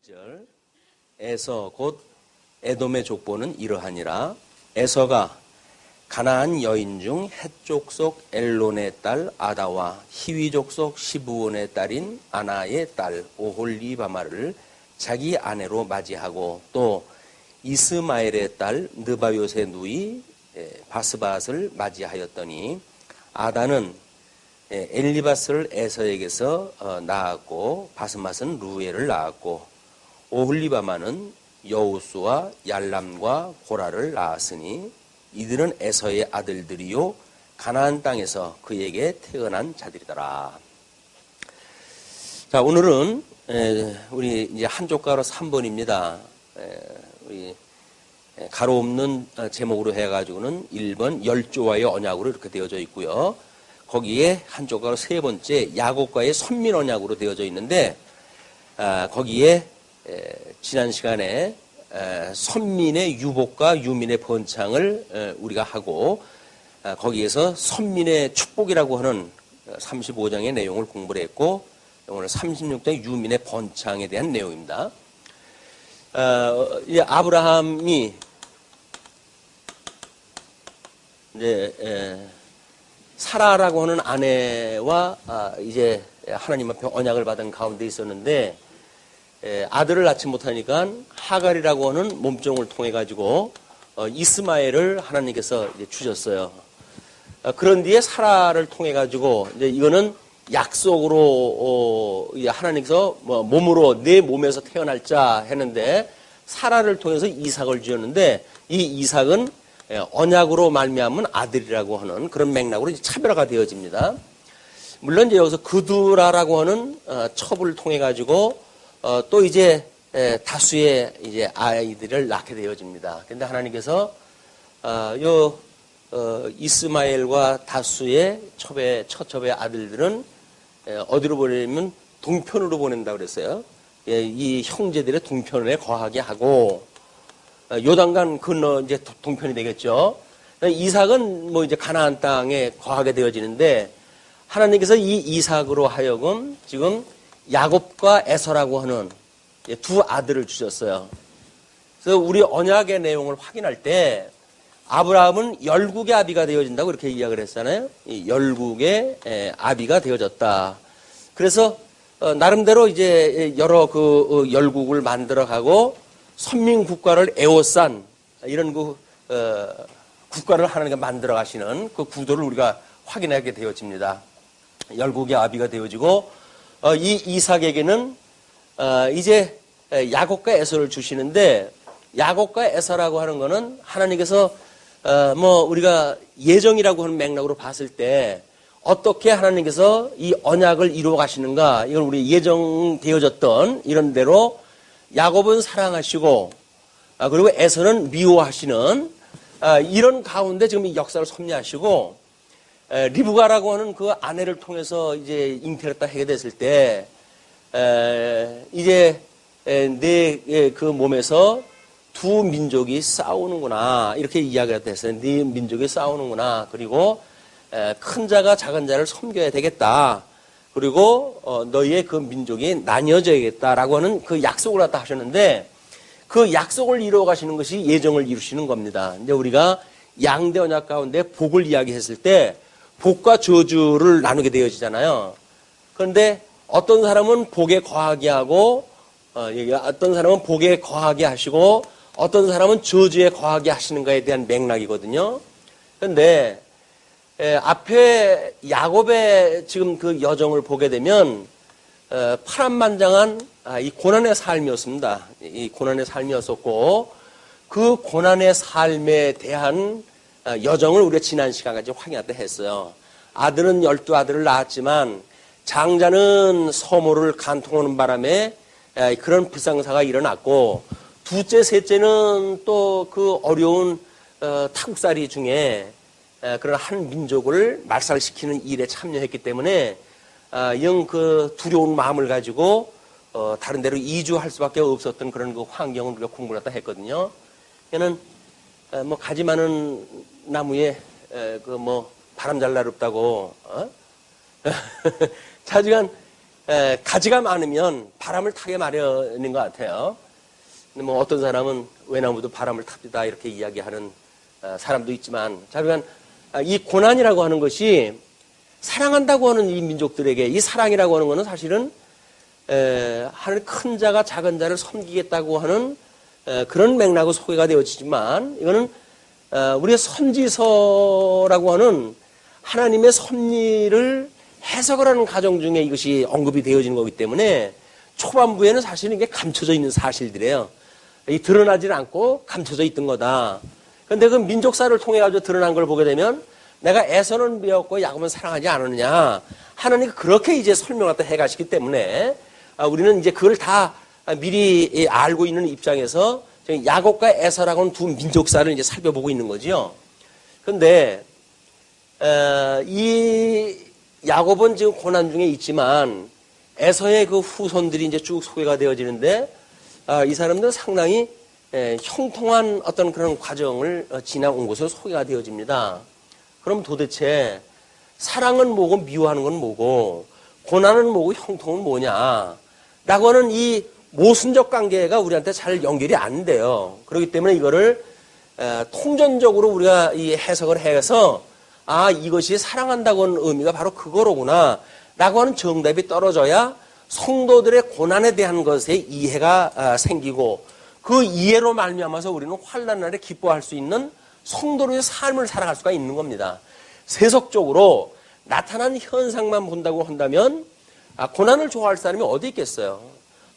1절 에서 곧 에돔의 족보는 이러하니라. 에서가 가나안 여인 중 헷 족속 엘론의 딸 아다와 히위 족속 시브온의 딸인 아나의 딸 오홀리바마를 자기 아내로 맞이하고 또 이스마엘의 딸 느바요의 누이 바스밧을 맞이하였더니 아다는 엘리바스를 에서에게서 낳았고 바스맛은 루엘을 낳았고 오홀리바마는 여우스와 얄람과 고라를 낳았으니 이들은 에서의 아들들이요 가나안 땅에서 그에게 태어난 자들이더라. 자, 오늘은 우리 이제 한 족가로 3번입니다. 우리 가로 없는 제목으로 해가지고는 1번 열조와의 언약으로 이렇게 되어져 있고요. 거기에 한 족가로 세 번째 야곱과의 선민 언약으로 되어져 있는데 거기에 지난 시간에 선민의 유복과 유민의 번창을 우리가 하고 거기에서 선민의 축복이라고 하는 35장의 내용을 공부를 했고 오늘 36장 유민의 번창에 대한 내용입니다. 아브라함이 이제 사라라고 하는 아내와 이제 하나님 앞에 언약을 받은 가운데 있었는데 아들을 낳지 못하니까 하갈이라고 하는 몸종을 통해 가지고 이스마엘을 하나님께서 이제 주셨어요. 그런 뒤에 사라를 통해 가지고 이제 이거는 약속으로 하나님께서 몸으로 내 몸에서 태어날 자 했는데 사라를 통해서 이삭을 주었는데 이 이삭은 언약으로 말미암은 아들이라고 하는 그런 맥락으로 이제 차별화가 되어집니다. 물론 이제 여기서 그두라라고 하는 첩을 통해 가지고 또 이제 다수의 이제 아이들을 낳게 되어집니다. 근데 하나님께서 이스마엘과 다수의 처첩의 아들들은 어디로 보내냐면 동편으로 보낸다고 그랬어요. 이 형제들의 동편에 거하게 하고 요단강 건너 이제 동편이 되겠죠. 이삭은 뭐 이제 가나안 땅에 거하게 되어지는데 하나님께서 이 이삭으로 하여금 지금 야곱과 에서라고 하는 두 아들을 주셨어요. 그래서 우리 언약의 내용을 확인할 때 아브라함은 열국의 아비가 되어진다고 이렇게 이야기를 했잖아요. 이 열국의 아비가 되어졌다. 그래서 나름대로 이제 여러 그 열국을 만들어가고 선민 국가를 에워싼 이런 그 국가를 하나님께 만들어 가시는 그 구도를 우리가 확인하게 되어집니다. 열국의 아비가 되어지고 이 이삭에게는 이제 야곱과 에서를 주시는데 야곱과 에서라고 하는 거는 하나님께서 뭐 우리가 예정이라고 하는 맥락으로 봤을 때 어떻게 하나님께서 이 언약을 이루어 가시는가 이건 우리 예정되어졌던 이런 대로 야곱은 사랑하시고 그리고 에서는 미워하시는 이런 가운데 지금 이 역사를 섭리하시고 리브가라고 하는 그 아내를 통해서 이제 잉태를 딱 하게 됐을 때 이제 내 그 몸에서 두 민족이 싸우는구나 이렇게 이야기가 됐어요. 네 민족이 싸우는구나. 그리고 큰 자가 작은 자를 섬겨야 되겠다. 그리고 너희의 그 민족이 나뉘어져야겠다라고 하는 그 약속을 갖다 하셨는데 그 약속을 이루어 가시는 것이 예정을 이루시는 겁니다. 이제 우리가 양대 언약 가운데 복을 이야기했을 때 복과 저주를 나누게 되어지잖아요. 그런데 어떤 사람은 복에 거하게 하고 어떤 사람은 복에 거하게 하시고 어떤 사람은 저주에 거하게 하시는가에 대한 맥락이거든요. 그런데 앞에 야곱의 지금 그 여정을 보게 되면 파란만장한 이 고난의 삶이었습니다. 이 고난의 삶이었었고 그 고난의 삶에 대한 여정을 우리가 지난 시간까지 확인하다 했어요. 아들은 12아들을 낳았지만 장자는 서모를 간통하는 바람에 그런 불상사가 일어났고 둘째, 셋째는 또 그 어려운 타국살이 중에 그런 한 민족을 말살시키는 일에 참여했기 때문에 영 그 두려운 마음을 가지고 다른 데로 이주할 수밖에 없었던 그런 그 환경을 우리가 공부를 했다 했거든요. 걔는 뭐 가지 많은 나무에 그 뭐 바람 잘 날 없다고 자주간 가지가 많으면 바람을 타게 마련인 것 같아요. 근데 뭐 어떤 사람은 외나무도 바람을 탑니다 이렇게 이야기하는 사람도 있지만, 자, 그러니까 이 고난이라고 하는 것이 사랑한다고 하는 이 민족들에게 이 사랑이라고 하는 것은 사실은 하나님 큰 자가 작은 자를 섬기겠다고 하는 그런 맥락으로 소개가 되어지지만, 이거는 우리의 선지서라고 하는 하나님의 섭리를 해석을 하는 과정 중에 이것이 언급이 되어지는 거기 때문에 초반부에는 사실은 이게 감춰져 있는 사실들이에요. 이 드러나질 않고 감춰져 있던 거다. 그런데 그 민족사를 통해 가지고 드러난 걸 보게 되면 내가 에서는 미웠고 야곱은 사랑하지 않았느냐, 하나님이 그렇게 이제 설명을 해 가시기 때문에 우리는 이제 그걸 다 미리 알고 있는 입장에서 야곱과 에서라고 하는 두 민족사를 이제 살펴보고 있는 거죠. 그런데 이 야곱은 지금 고난 중에 있지만 에서의 그 후손들이 이제 쭉 소개가 되어지는데, 이 사람들은 상당히 형통한 어떤 그런 과정을 지나온 것으로 소개가 되어집니다. 그럼 도대체 사랑은 뭐고 미워하는 건 뭐고 고난은 뭐고 형통은 뭐냐 라고 하는 이 모순적 관계가 우리한테 잘 연결이 안 돼요. 그렇기 때문에 이거를 통전적으로 우리가 이 해석을 해서 이것이 사랑한다고 하는 의미가 바로 그거로구나 라고 하는 정답이 떨어져야 성도들의 고난에 대한 것에 이해가 생기고, 그 이해로 말미암아서 우리는 환난 날에 기뻐할 수 있는 성도로의 삶을 살아갈 수가 있는 겁니다. 세속적으로 나타난 현상만 본다고 한다면 고난을 좋아할 사람이 어디 있겠어요?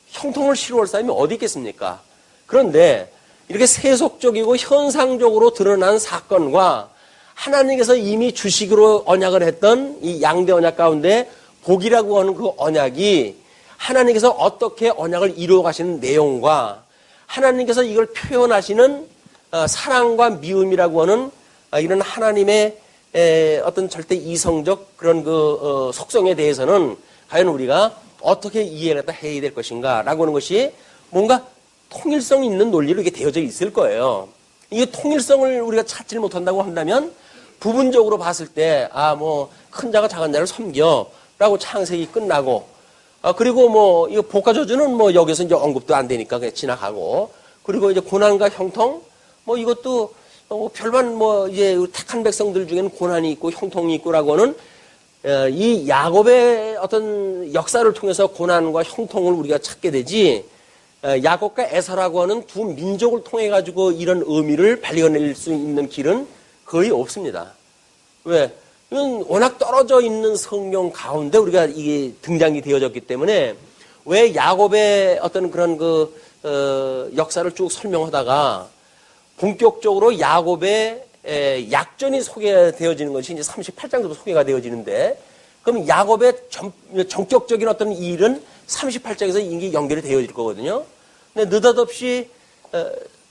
형통을 싫어할 사람이 어디 있겠습니까? 그런데 이렇게 세속적이고 현상적으로 드러난 사건과 하나님께서 이미 주시기로 언약을 했던 이 양대 언약 가운데 복이라고 하는 그 언약이 하나님께서 어떻게 언약을 이루어 가시는 내용과 하나님께서 이걸 표현하시는 사랑과 미움이라고 하는 이런 하나님의 어떤 절대 이성적 그런 그 속성에 대해서는 과연 우리가 어떻게 이해를 해야 될 것인가 라고 하는 것이 뭔가 통일성 있는 논리로 이게 되어져 있을 거예요. 이 통일성을 우리가 찾지 못한다고 한다면 부분적으로 봤을 때 뭐 큰 자가 작은 자를 섬겨 라고 창세기 끝나고, 그리고 뭐 이거 복과저주는 뭐 여기서 이제 언급도 안 되니까 그냥 지나가고, 그리고 이제 고난과 형통 뭐 이것도 별반 뭐 이제 택한 백성들 중에는 고난이 있고 형통이 있고라고 하는 이 야곱의 어떤 역사를 통해서 고난과 형통을 우리가 찾게 되지, 야곱과 에서라고 하는 두 민족을 통해 가지고 이런 의미를 발견할 수 있는 길은 거의 없습니다. 왜? 이건 워낙 떨어져 있는 성경 가운데 우리가 이게 등장이 되어졌기 때문에, 왜 야곱의 어떤 그런 역사를 쭉 설명하다가 본격적으로 야곱의 약전이 소개되어지는 것이 이제 38장부터 소개가 되어지는데, 그럼 야곱의 전격적인 어떤 일은 38장에서 이게 연결이 되어질 거거든요. 근데 느닷없이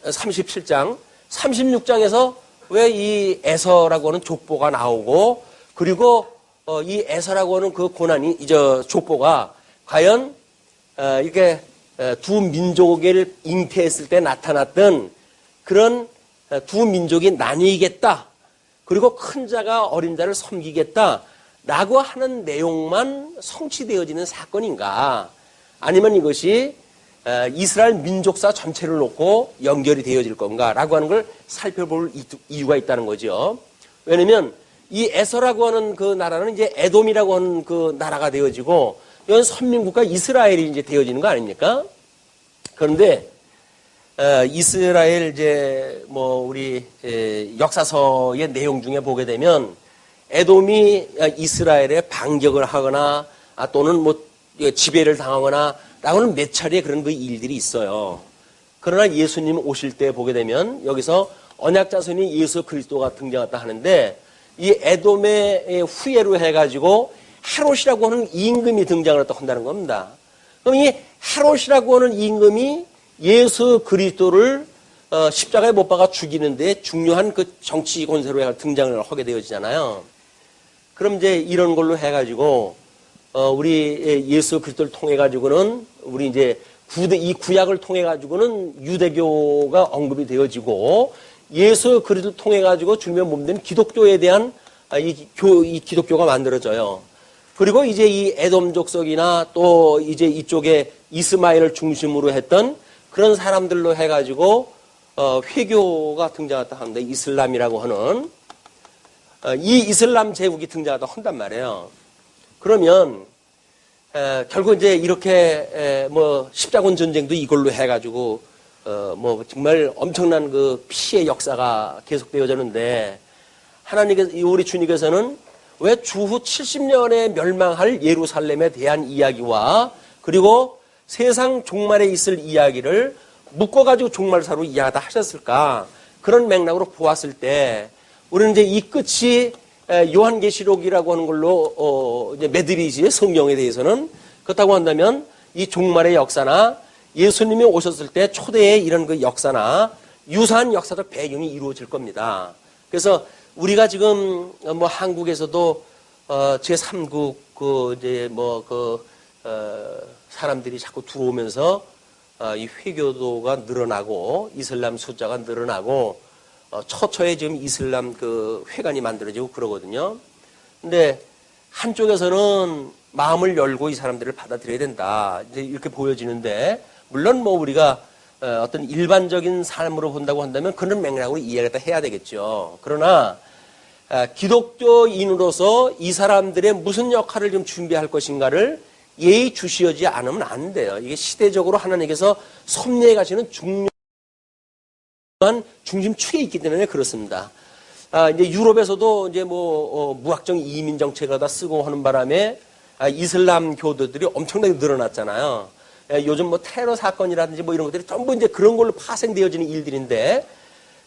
37장, 36장에서 왜 이 에서라고 하는 족보가 나오고, 그리고 이 에서라고 하는 그 고난이 족보가 과연 이렇게 두 민족을 잉태했을 때 나타났던 그런 두 민족이 나뉘겠다, 그리고 큰 자가 어린 자를 섬기겠다 라고 하는 내용만 성취되어지는 사건인가, 아니면 이것이 이스라엘 민족사 전체를 놓고 연결이 되어질 건가 라고 하는 걸 살펴볼 이유가 있다는 거죠. 왜냐면 이 에서라고 하는 그 나라는 이제 에돔이라고 하는 그 나라가 되어지고, 이건 선민국가 이스라엘이 이제 되어지는 거 아닙니까? 그런데 이스라엘 이제 뭐 우리 역사서의 내용 중에 보게 되면 에돔이 이스라엘에 반격을 하거나 또는 뭐 지배를 당하거나 라고는 몇 차례 그런 그 일들이 있어요. 그러나 예수님 오실 때 보게 되면 여기서 언약자손이 예수 그리스도가 등장했다 하는데, 이 에돔의 후예로 해가지고 헤롯이라고 하는 임금이 등장을 했다고 한다는 겁니다. 그럼 이 헤롯이라고 하는 임금이 예수 그리스도를 십자가에 못 박아 죽이는데 중요한 그 정치 권세로 등장을 하게 되어지잖아요. 그럼 이제 이런 걸로 해가지고 우리 예수 그리스도를 통해 가지고는 우리 이제 이 구약을 통해 가지고는 유대교가 언급이 되어지고, 예수 그리스도를 통해 가지고 주님의 몸된 기독교에 대한 이 기독교가 만들어져요. 그리고 이제 이 에돔 족속이나 또 이제 이쪽에 이스마엘을 중심으로 했던 그런 사람들로 해가지고 회교가 등장했다 하는데 이슬람이라고 하는 이 이슬람 제국이 등장하다 한단 말이에요. 그러면 결국 이제 이렇게 뭐 십자군 전쟁도 이걸로 해가지고 뭐 정말 엄청난 그 피해 역사가 계속되어졌는데 하나님께서 우리 주님께서는 왜 주후 70년에 멸망할 예루살렘에 대한 이야기와 그리고 세상 종말에 있을 이야기를 묶어가지고 종말사로 이야기하다 하셨을까? 그런 맥락으로 보았을 때 우리는 이제 이 끝이 요한계시록이라고 하는 걸로 이제 매드리지의 성경에 대해서는 그렇다고 한다면 이 종말의 역사나 예수님이 오셨을 때 초대의 이런 그 역사나 유사한 역사적 배경이 이루어질 겁니다. 그래서 우리가 지금 뭐 한국에서도 제3국 그 이제 뭐 그 사람들이 자꾸 들어오면서 이 회교도가 늘어나고 이슬람 숫자가 늘어나고 처처에 지금 이슬람 그 회관이 만들어지고 그러거든요. 근데 한쪽에서는 마음을 열고 이 사람들을 받아들여야 된다. 이제 이렇게 보여지는데 물론 뭐 우리가 어떤 일반적인 삶으로 본다고 한다면 그런 맥락으로 이해를 해야 되겠죠. 그러나 기독교인으로서 이 사람들의 무슨 역할을 좀 준비할 것인가를 예의주시하지 않으면 안 돼요. 이게 시대적으로 하나님께서 섭리해 가시는 중요한 중심축에 있기 때문에 그렇습니다. 이제 유럽에서도 이제 뭐 무학정 이민 정책을 다 쓰고 하는 바람에 이슬람 교도들이 엄청나게 늘어났잖아요. 요즘 뭐 테러 사건이라든지 뭐 이런 것들이 전부 이제 그런 걸로 파생되어지는 일들인데,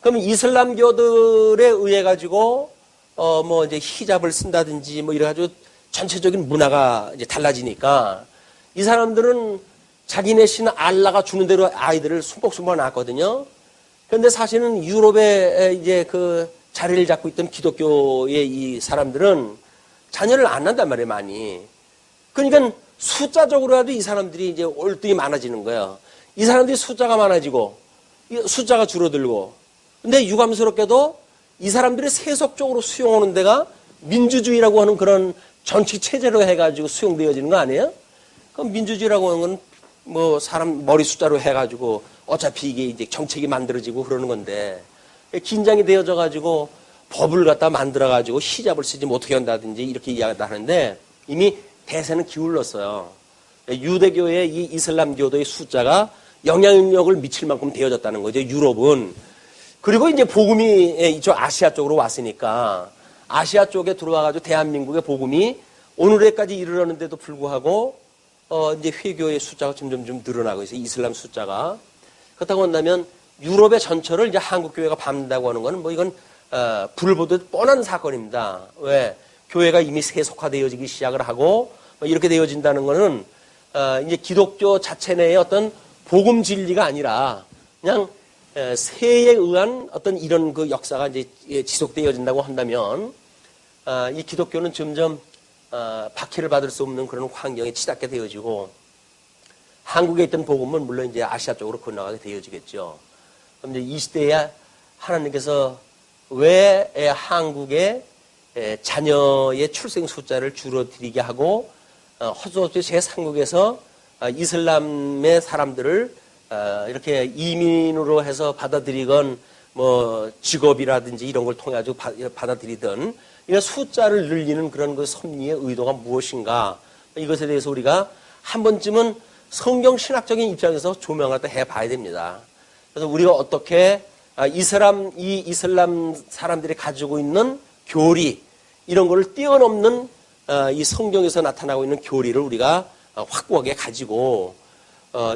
그럼 이슬람교들에 의해 가지고 뭐 이제 히잡을 쓴다든지 뭐 이래 가지고 전체적인 문화가 이제 달라지니까 이 사람들은 자기네 신 알라가 주는 대로 아이들을 숨복숨복 낳았거든요. 그런데 사실은 유럽에 이제 그 자리를 잡고 있던 기독교의 이 사람들은 자녀를 안 낳는단 말이에요, 많이. 그러니까 숫자적으로라도 이 사람들이 이제 월등히 많아지는 거예요. 이 사람들이 숫자가 많아지고 숫자가 줄어들고, 근데 유감스럽게도 이 사람들이 세속적으로 수용하는 데가 민주주의라고 하는 그런 정치 체제로 해가지고 수용되어지는 거 아니에요? 그럼 민주주의라고 하는 건 뭐 사람 머리 숫자로 해가지고 어차피 이게 이제 정책이 만들어지고 그러는 건데, 긴장이 되어져 가지고 법을 갖다 만들어 가지고 히잡을 쓰지 못하게 한다든지 이렇게 이야기하는데 이미 대세는 기울었어요. 유대교의 이 이슬람교도의 숫자가 영향력을 미칠 만큼 되어졌다는 거죠, 유럽은. 그리고 이제 복음이 이쪽 아시아 쪽으로 왔으니까 아시아 쪽에 들어와가지고 대한민국의 복음이 오늘에까지 이르렀는데도 불구하고 이제 회교의 숫자가 점점 좀 늘어나고 있어요. 이슬람 숫자가. 그렇다고 한다면 유럽의 전철을 이제 한국 교회가 밟는다고 하는 거는 뭐 이건 불을 보듯 뻔한 사건입니다. 왜? 교회가 이미 세속화되어지기 시작을 하고 이렇게 되어진다는 거는 이제 기독교 자체 내의 어떤 복음 진리가 아니라 그냥 세에 의한 어떤 이런 그 역사가 이제 지속되어진다고 한다면 이 기독교는 점점 박해를 받을 수 없는 그런 환경에 치닫게 되어지고, 한국에 있던 복음은 물론 이제 아시아 쪽으로 건너가게 되어지겠죠. 그럼 이제 이 시대에 하나님께서 왜 한국의 자녀의 출생 숫자를 줄어들이게 하고 허수아비 제3국에서 이슬람의 사람들을 이렇게 이민으로 해서 받아들이건 뭐 직업이라든지 이런 걸 통해 가지고 받아들이든 이런 숫자를 늘리는 그런 그 섭리의 의도가 무엇인가, 이것에 대해서 우리가 한 번쯤은 성경 신학적인 입장에서 조명을 해봐야 됩니다. 그래서 우리가 어떻게 이 이슬람 사람들이 가지고 있는 교리, 이런 거를 뛰어넘는 이 성경에서 나타나고 있는 교리를 우리가 확고하게 가지고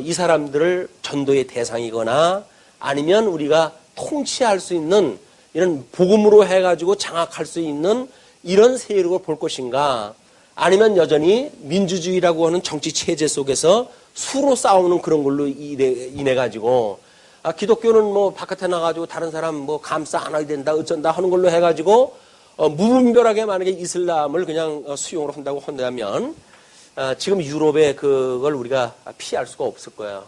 이 사람들을 전도의 대상이거나 아니면 우리가 통치할 수 있는 이런 복음으로 해가지고 장악할 수 있는 이런 세력을 볼 것인가, 아니면 여전히 민주주의라고 하는 정치 체제 속에서 수로 싸우는 그런 걸로 인해 가지고 기독교는 뭐 바깥에 나가지고 다른 사람 뭐 감싸 안아야 된다 어쩐다 하는 걸로 해가지고 무분별하게 만약에 이슬람을 그냥 수용을 한다고 한다면 지금 유럽의 그걸 우리가 피할 수가 없을 거예요.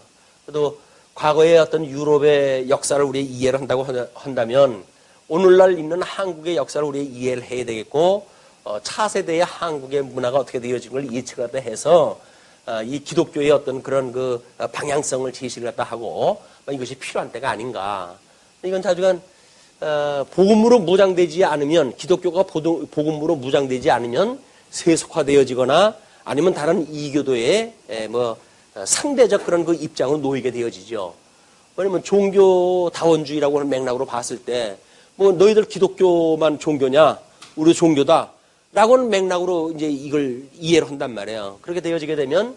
그래도 과거의 어떤 유럽의 역사를 우리 이해를 한다고 한다면 오늘날 있는 한국의 역사를 우리 이해를 해야 되겠고, 차세대의 한국의 문화가 어떻게 되어진 걸 예측을 갖다 해서 이 기독교의 어떤 그런 그 방향성을 제시를 갖다 하고 이것이 필요한 때가 아닌가. 이건 자주간 복음으로 무장되지 않으면 기독교가 복음으로 무장되지 않으면 세속화되어지거나 아니면 다른 이교도의 뭐 상대적 그런 그 입장으로 놓이게 되어지죠. 왜냐면 종교다원주의라고 하는 맥락으로 봤을 때 뭐 너희들 기독교만 종교냐? 우리 종교다. 라고 하는 맥락으로 이제 이걸 이해를 한단 말이에요. 그렇게 되어지게 되면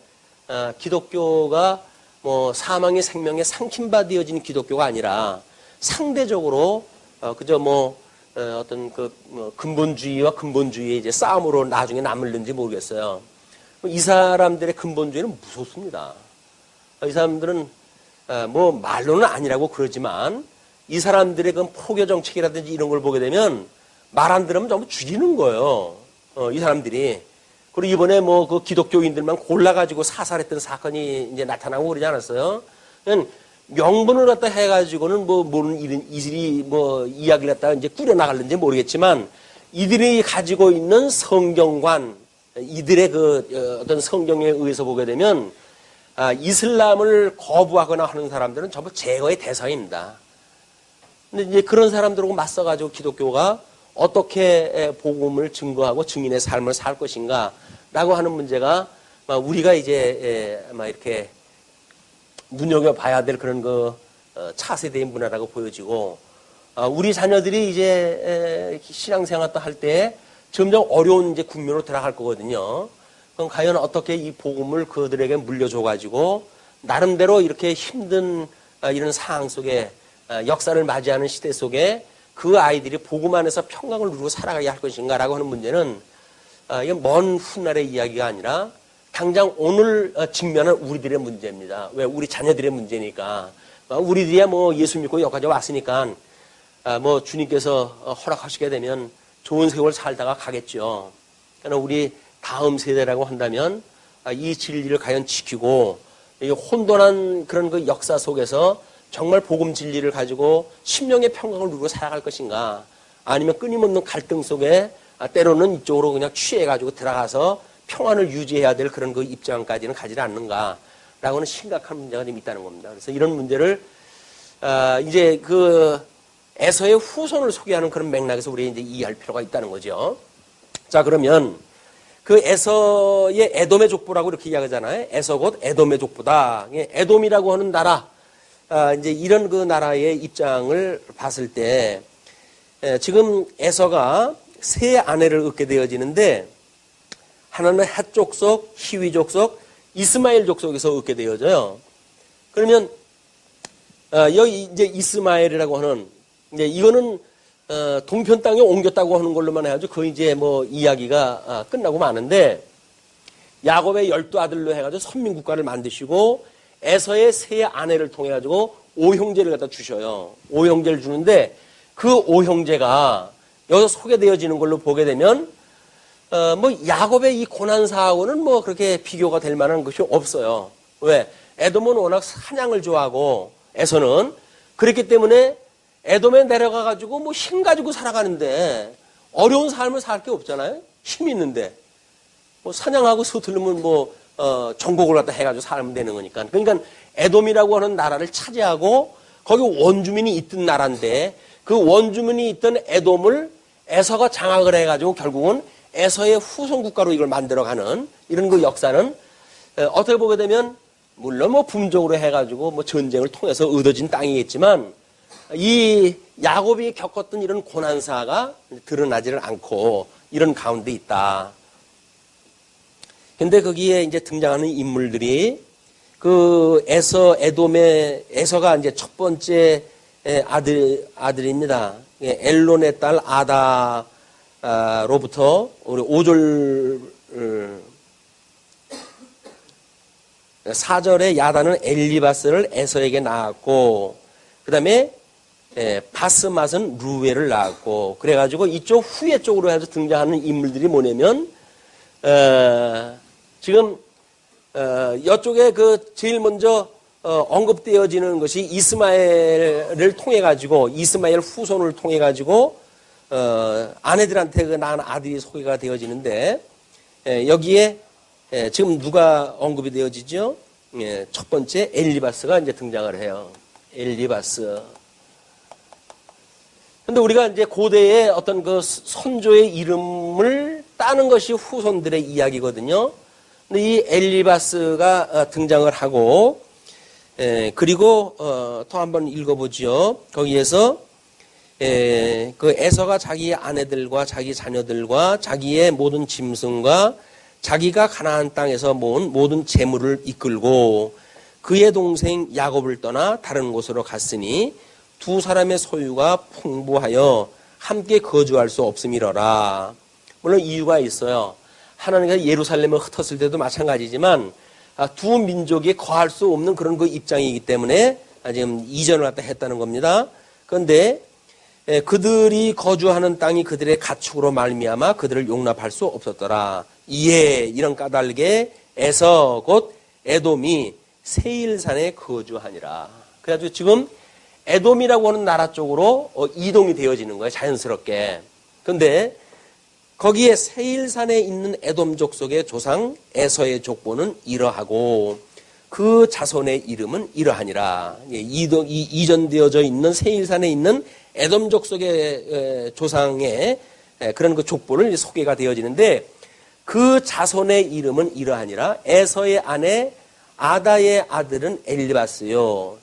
기독교가 뭐 사망의 생명에 상킴받아진 기독교가 아니라 상대적으로 그저 뭐 어떤 그 근본주의와 근본주의의 이제 싸움으로 나중에 남을는지 모르겠어요. 이 사람들의 근본주의는 무섭습니다. 이 사람들은 뭐 말로는 아니라고 그러지만 이 사람들의 그 포교 정책이라든지 이런 걸 보게 되면 말 안 들으면 전부 죽이는 거예요. 이 사람들이. 그리고 이번에 뭐 그 기독교인들만 골라가지고 사살했던 사건이 이제 나타나고 그러지 않았어요? 명분을 갖다 해가지고는 뭐 모르는 이들이 뭐 이야기를 갖다가 이제 꾸려나갈는지 모르겠지만 이들이 가지고 있는 성경관, 이들의 그 어떤 성경에 의해서 보게 되면 이슬람을 거부하거나 하는 사람들은 전부 제거의 대상입니다. 근데 이제 그런 사람들하고 맞서가지고 기독교가 어떻게 복음을 증거하고 증인의 삶을 살 것인가라고 하는 문제가 우리가 이제 이렇게 눈여겨봐야 될 그런 그 차세대의 문화라고 보여지고 우리 자녀들이 이제 신앙생활도 할 때 점점 어려운 이제 국면으로 들어갈 거거든요. 그럼 과연 어떻게 이 복음을 그들에게 물려줘가지고 나름대로 이렇게 힘든 이런 상황 속에 역사를 맞이하는 시대 속에 그 아이들이 복음 안에서 평강을 누리고 살아가게 할 것인가라고 하는 문제는 이게 먼 훗날의 이야기가 아니라 당장 오늘 직면한 우리들의 문제입니다. 왜? 우리 자녀들의 문제니까. 우리들이야 뭐 예수 믿고 여기까지 왔으니까 뭐 주님께서 허락하시게 되면 좋은 세월 살다가 가겠죠. 그러나 우리 다음 세대라고 한다면 이 진리를 과연 지키고 이 혼돈한 그런 그 역사 속에서 정말 복음 진리를 가지고 심령의 평강을 누리고 살아갈 것인가, 아니면 끊임없는 갈등 속에 때로는 이쪽으로 그냥 취해가지고 들어가서 평안을 유지해야 될 그런 그 입장까지는 가지 않는가라고는 심각한 문제가 좀 있다는 겁니다. 그래서 이런 문제를 이제 그 에서의 후손을 소개하는 그런 맥락에서 우리 이제 이해할 필요가 있다는 거죠. 자, 그러면 그 에서의 에돔의 족보라고 이렇게 이야기하잖아요. 에서 곧 에돔의 족보다. 에돔이라고 하는 나라, 이제 이런 그 나라의 입장을 봤을 때 지금 에서가 세 아내를 얻게 되어지는데 하나는 헷 족속, 히위 족속, 이스마엘 족속에서 얻게 되어져요. 그러면 여기 이제 이스마엘이라고 하는 이제 이거는 동편 땅에 옮겼다고 하는 걸로만 해가지고 그 이제 뭐 이야기가 끝나고 마는데 야곱의 12아들로 해가지고 선민국가를 만드시고 에서의 세 아내를 통해 가지고 5형제를 갖다 주셔요. 5형제를 주는데 그 5형제가 여기서 소개되어지는 걸로 보게 되면 뭐 야곱의 이 고난사하고는 뭐 그렇게 비교가 될 만한 것이 없어요. 왜? 에돔은 워낙 사냥을 좋아하고 에서는 그렇기 때문에 에돔에 내려가 가지고 뭐 힘 가지고 살아가는데 어려운 삶을 살 게 없잖아요. 힘 있는데 뭐 사냥하고 서투르면 뭐 정복을 갖다 해가지고 살면 되는 거니까. 그러니까 에돔이라고 하는 나라를 차지하고 거기 원주민이 있던 나라인데 그 원주민이 있던 에돔을 에서가 장악을 해가지고 결국은 에서의 후손 국가로 이걸 만들어가는 이런 그 역사는 어떻게 보게 되면 물론 뭐 부분적으로 해가지고 뭐 전쟁을 통해서 얻어진 땅이겠지만 이 야곱이 겪었던 이런 고난사가 드러나지를 않고 이런 가운데 있다. 근데 거기에 이제 등장하는 인물들이 그 에돔의 이제 첫 번째 아들입니다. 엘론의 딸 아다로부터 우리 5절 4절에 야다는 엘리바스를 에서에게 낳았고 그 다음에 바스맛은 루엘을 낳았고 그래가지고 이쪽 후예 쪽으로 해서 등장하는 인물들이 뭐냐면 지금 이쪽에 그 제일 먼저 언급되어지는 것이 이스마엘을 통해 가지고 이스마엘 후손을 통해 가지고 아내들한테 그 낳은 아들이 소개가 되어지는데, 여기에 지금 누가 언급이 되어지죠? 첫 번째 엘리바스가 이제 등장을 해요. 엘리바스. 근데 우리가 이제 고대의 어떤 그 선조의 이름을 따는 것이 후손들의 이야기거든요. 근데 이 엘리바스가 등장을 하고, 그리고 또 한번 읽어보죠. 거기에서 그 에서가 자기의 아내들과 자기 자녀들과 자기의 모든 짐승과 자기가 가나안 땅에서 모은 모든 재물을 이끌고 그의 동생 야곱을 떠나 다른 곳으로 갔으니 두 사람의 소유가 풍부하여 함께 거주할 수 없음이러라. 물론 이유가 있어요. 하나님께서 예루살렘을 흩었을 때도 마찬가지지만 두 민족이 거할 수 없는 그런 그 입장이기 때문에 지금 이전을 갖다 했다는 겁니다. 그런데 그들이 거주하는 땅이 그들의 가축으로 말미암아 그들을 용납할 수 없었더라. 이에 이런 까닭에 에서 곧 에돔이 세일산에 거주하니라. 그래가지고 지금 에돔이라고 하는 나라 쪽으로 이동이 되어지는 거예요. 자연스럽게. 그런데 거기에 세일산에 있는 에돔 족속의 조상 에서의 족보는 이러하고 그 자손의 이름은 이러하니라. 이전되어져 있는 세일산에 있는 에돔 족속의 조상의 그런 그 족보를 소개가 되어지는데 그 자손의 이름은 이러하니라. 에서의 아내 아다의 아들은 엘리바스요.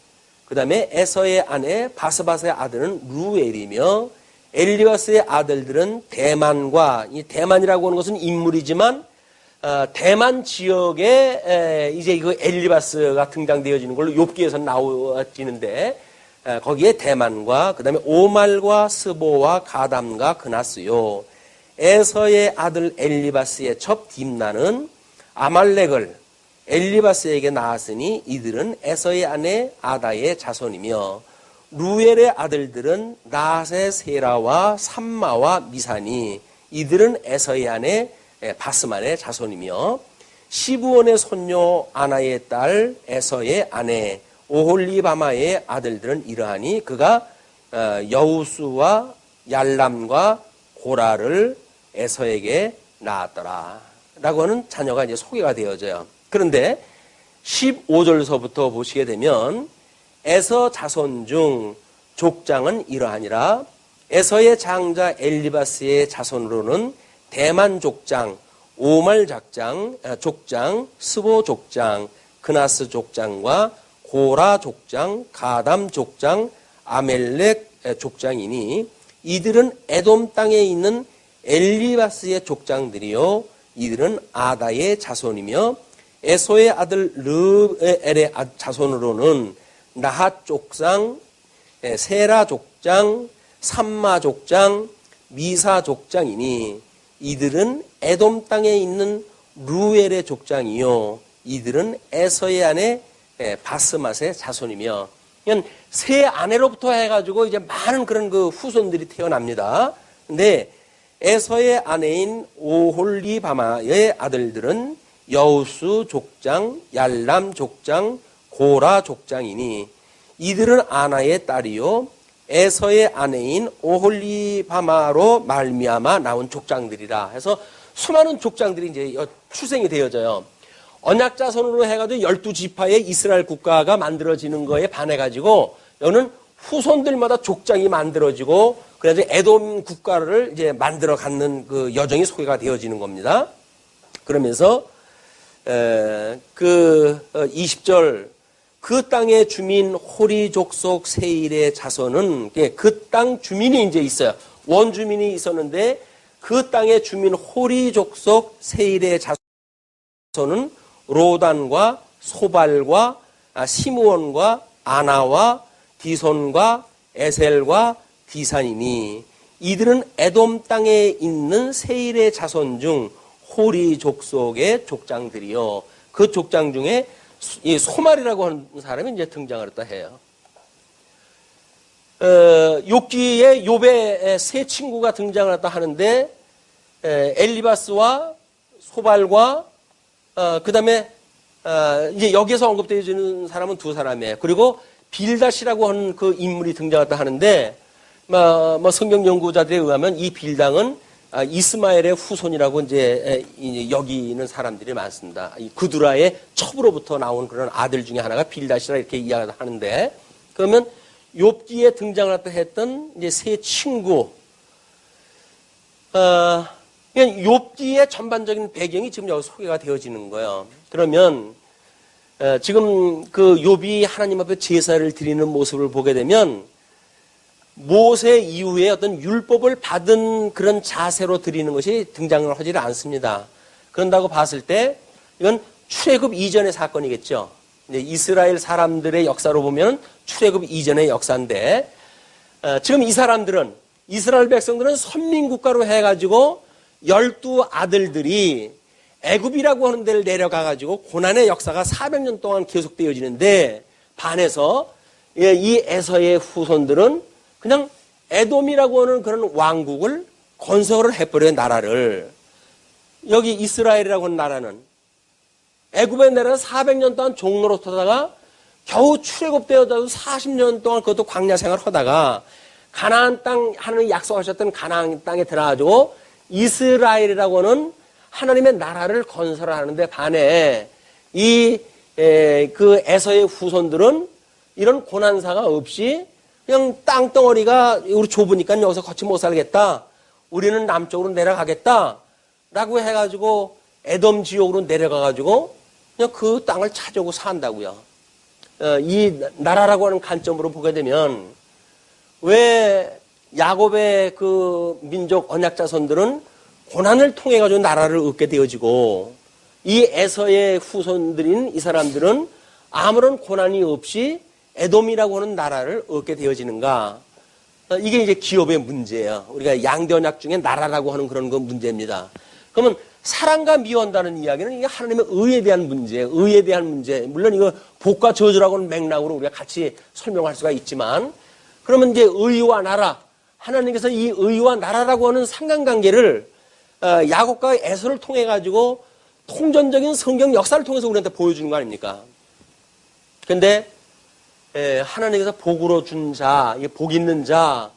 그 다음에 에서의 아내 바스바스의 아들은 루엘이며 엘리바스의 아들들은 대만과, 이 대만이라고 하는 것은 인물이지만 대만 지역에 이제 그 엘리바스가 등장되어지는 걸로 욥기에서 나오지는데 거기에 대만과 그 다음에 오말과 스보와 가담과 그나스요. 에서의 아들 엘리바스의 첩 딥나는 아말렉을 엘리바스에게 낳았으니 이들은 에서의 아내 아다의 자손이며 루엘의 아들들은 나세 세라와 삼마와 미사니 이들은 에서의 아내 바스만의 자손이며 시브온의 손녀 아나의 딸 에서의 아내 오홀리바마의 아들들은 이러하니 그가 여우수와 얄람과 고라를 에서에게 낳았더라 라고 하는 자녀가 이제 소개가 되어져요. 그런데 15절서부터 보시게 되면 에서 자손 중 족장은 이러하니라. 에서의 장자 엘리바스의 자손으로는 대만 족장, 오말 족장, 스보 족장, 그나스 족장과 고라 족장, 가담 족장, 아멜렉 족장이니 이들은 에돔 땅에 있는 엘리바스의 족장들이요 이들은 아다의 자손이며 에소의 아들 르엘의 자손으로는 나핫 족장, 세라 족장, 삼마 족장, 미사 족장이니 이들은 에돔 땅에 있는 루엘의 족장이요 이들은 에서의 아내 바스맛의 자손이며 세 아내로부터 해가지고 이제 많은 그런 그 후손들이 태어납니다. 근데 에서의 아내인 오홀리바마의 아들들은 여우수 족장, 얄람 족장, 고라 족장이니 이들은 아나의 딸이요 에서의 아내인 오홀리바마로 말미암아 나온 족장들이라 해서 수많은 족장들이 이제 출생이 되어져요. 언약 자손으로 해가지고 12지파의 이스라엘 국가가 만들어지는 거에 반해가지고 여는 후손들마다 족장이 만들어지고 그래서 에돔 국가를 이제 만들어 갖는 그 여정이 소개가 되어지는 겁니다. 그러면서 그 20절 그 땅의 주민 호리 족속 세일의 자손은 그 땅 주민이 이제 있어요. 원주민이 있었는데 그 땅의 주민 호리 족속 세일의 자손은 로단과 소발과 시므온과 아나와 디손과 에셀과 디산이니 이들은 에돔 땅에 있는 세일의 자손 중 호리 족속의 족장들이요. 그 족장 중에 이 소말이라고 하는 사람이 이제 등장을 했다 해요. 욥기에 욥의 세 친구가 등장을 했다 하는데 엘리바스와 소발과 그다음에 이제 여기에서 언급되어지는 사람은 두 사람이에요. 그리고 빌닷이라고 하는 그 인물이 등장했다 하는데 뭐 성경 연구자들에 의하면 이 빌당은 이스마엘의 후손이라고 이제 여기는 사람들이 많습니다. 이 그두라의 첩으로부터 나온 그런 아들 중에 하나가 빌닷이라 이렇게 이야기하는데, 그러면 욥기에 등장을 했던 이제 세 친구, 욥기의 전반적인 배경이 지금 여기 소개가 되어지는 거예요. 그러면 지금 그 욥이 하나님 앞에 제사를 드리는 모습을 보게 되면 모세 이후에 어떤 율법을 받은 그런 자세로 드리는 것이 등장을 하지 않습니다. 그런다고 봤을 때 이건 출애굽 이전의 사건이겠죠. 이스라엘 사람들의 역사로 보면 출애굽 이전의 역사인데, 지금 이 사람들은, 이스라엘 백성들은 선민국가로 해가지고 12 아들들이 애굽이라고 하는 데를 내려가가지고 고난의 역사가 400년 동안 계속되어지는데, 반해서 이 에서의 후손들은 그냥 에돔이라고 하는 그런 왕국을 건설을 해버려요, 나라를. 여기 이스라엘이라고 하는 나라는, 애굽의 나라는 400년 동안 종로로 타다가 겨우 출애굽되어도 40년 동안 그것도 광야 생활을 하다가 가나안 땅, 하나님이 약속하셨던 가나안 땅에 들어가지고 이스라엘이라고 하는 하나님의 나라를 건설하는데 반해 그 에서의 후손들은 이런 고난사가 없이 그냥 땅덩어리가 우리 좁으니까 여기서 같이 못 살겠다, 우리는 남쪽으로 내려가겠다 라고 해가지고 에돔 지역으로 내려가가지고 그냥 그 땅을 차지하고 산다고요. 이 나라라고 하는 관점으로 보게 되면 왜 야곱의 그 민족 언약자손들은 고난을 통해 가지고 나라를 얻게 되어지고 이 에서의 후손들인 이 사람들은 아무런 고난이 없이 에돔이라고 하는 나라를 얻게 되어지는가? 이게 이제 기업의 문제예요. 우리가 양대 언약 중에 나라라고 하는 그런 거 문제입니다. 그러면 사랑과 미워한다는 이야기는 이게 하나님의 의에 대한 문제예요. 의에 대한 문제. 물론 이거 복과 저주라고 하는 맥락으로 우리가 같이 설명할 수가 있지만, 그러면 이제 의와 나라, 하나님께서 이 의와 나라라고 하는 상관관계를 야곱과 에서를 통해 가지고 통전적인 성경 역사를 통해서 우리한테 보여주는 거 아닙니까? 근데 하나님께서 복으로 준 자, 복 있는 자,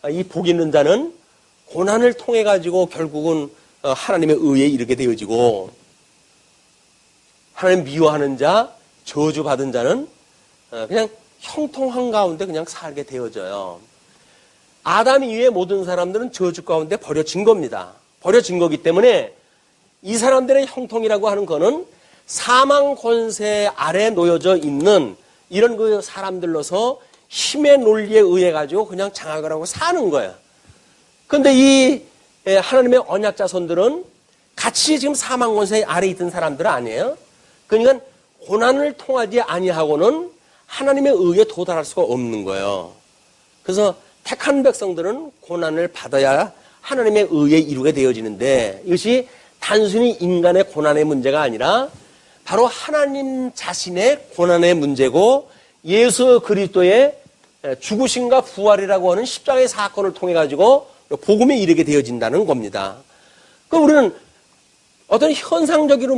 이 복 있는 자는 고난을 통해 가지고 결국은 하나님의 의에 이르게 되어지고, 하나님 미워하는 자, 저주받은 자는 그냥 형통한 가운데 그냥 살게 되어져요. 아담 이후의 모든 사람들은 저주 가운데 버려진 겁니다. 버려진 거기 때문에 이 사람들의 형통이라고 하는 거는 사망 권세 아래 놓여져 있는 이런 그 사람들로서 힘의 논리에 의해 가지고 그냥 장악을 하고 사는 거예요. 그런데 이 하나님의 언약자손들은 같이 지금 사망 권세 아래 있던 사람들은 아니에요. 그러니까 고난을 통하지 아니하고는 하나님의 의에 도달할 수가 없는 거예요. 그래서 택한 백성들은 고난을 받아야 하나님의 의에 이루게 되어지는데, 이것이 단순히 인간의 고난의 문제가 아니라 바로 하나님 자신의 고난의 문제고, 예수 그리스도의 죽으심과 부활이라고 하는 십자가의 사건을 통해 가지고 복음에 이르게 되어진다는 겁니다. 그럼 우리는 어떤 현상적인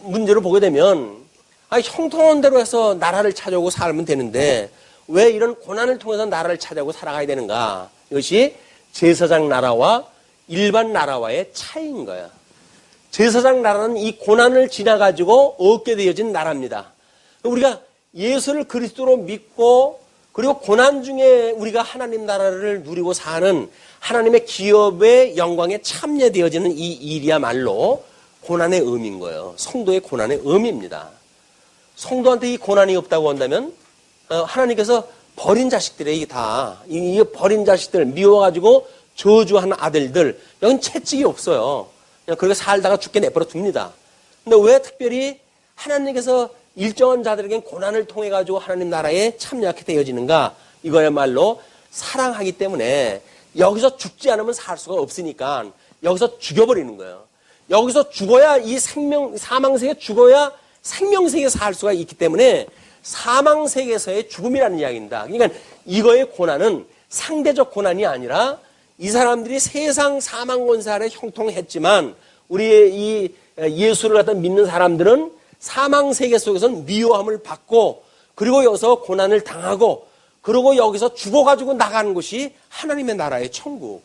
문제를 보게 되면 형통한 대로 해서 나라를 찾아오고 살면 되는데 왜 이런 고난을 통해서 나라를 찾아오고 살아가야 되는가? 이것이 제사장 나라와 일반 나라와의 차이인 거예요. 제사장 나라는 이 고난을 지나가지고 얻게 되어진 나라입니다. 우리가 예수를 그리스도로 믿고 그리고 고난 중에 우리가 하나님 나라를 누리고 사는 하나님의 기업의 영광에 참여되어지는 이 일이야말로 고난의 의미인 거예요. 성도의 고난의 의미입니다. 성도한테 이 고난이 없다고 한다면 하나님께서 버린 자식들에게 다, 이 버린 자식들, 미워가지고 저주한 아들들, 여긴 채찍이 없어요. 그냥 그렇게 살다가 죽게 내버려 둡니다. 근데 왜 특별히 하나님께서 일정한 자들에겐 고난을 통해 가지고 하나님 나라에 참여하게 되어지는가? 이거야말로 사랑하기 때문에 여기서 죽지 않으면 살 수가 없으니까 여기서 죽여버리는 거예요. 여기서 죽어야 이 사망세계에 죽어야 생명세계에 살 수가 있기 때문에 사망세계에서의 죽음이라는 이야기입니다. 그러니까 이거의 고난은 상대적 고난이 아니라 이 사람들이 세상 사망 권세 아래 형통했지만 우리의 이 예수를 갖다 믿는 사람들은 사망 세계 속에서는 미워함을 받고 그리고 여기서 고난을 당하고 그러고 여기서 죽어가지고 나가는 곳이 하나님의 나라의 천국.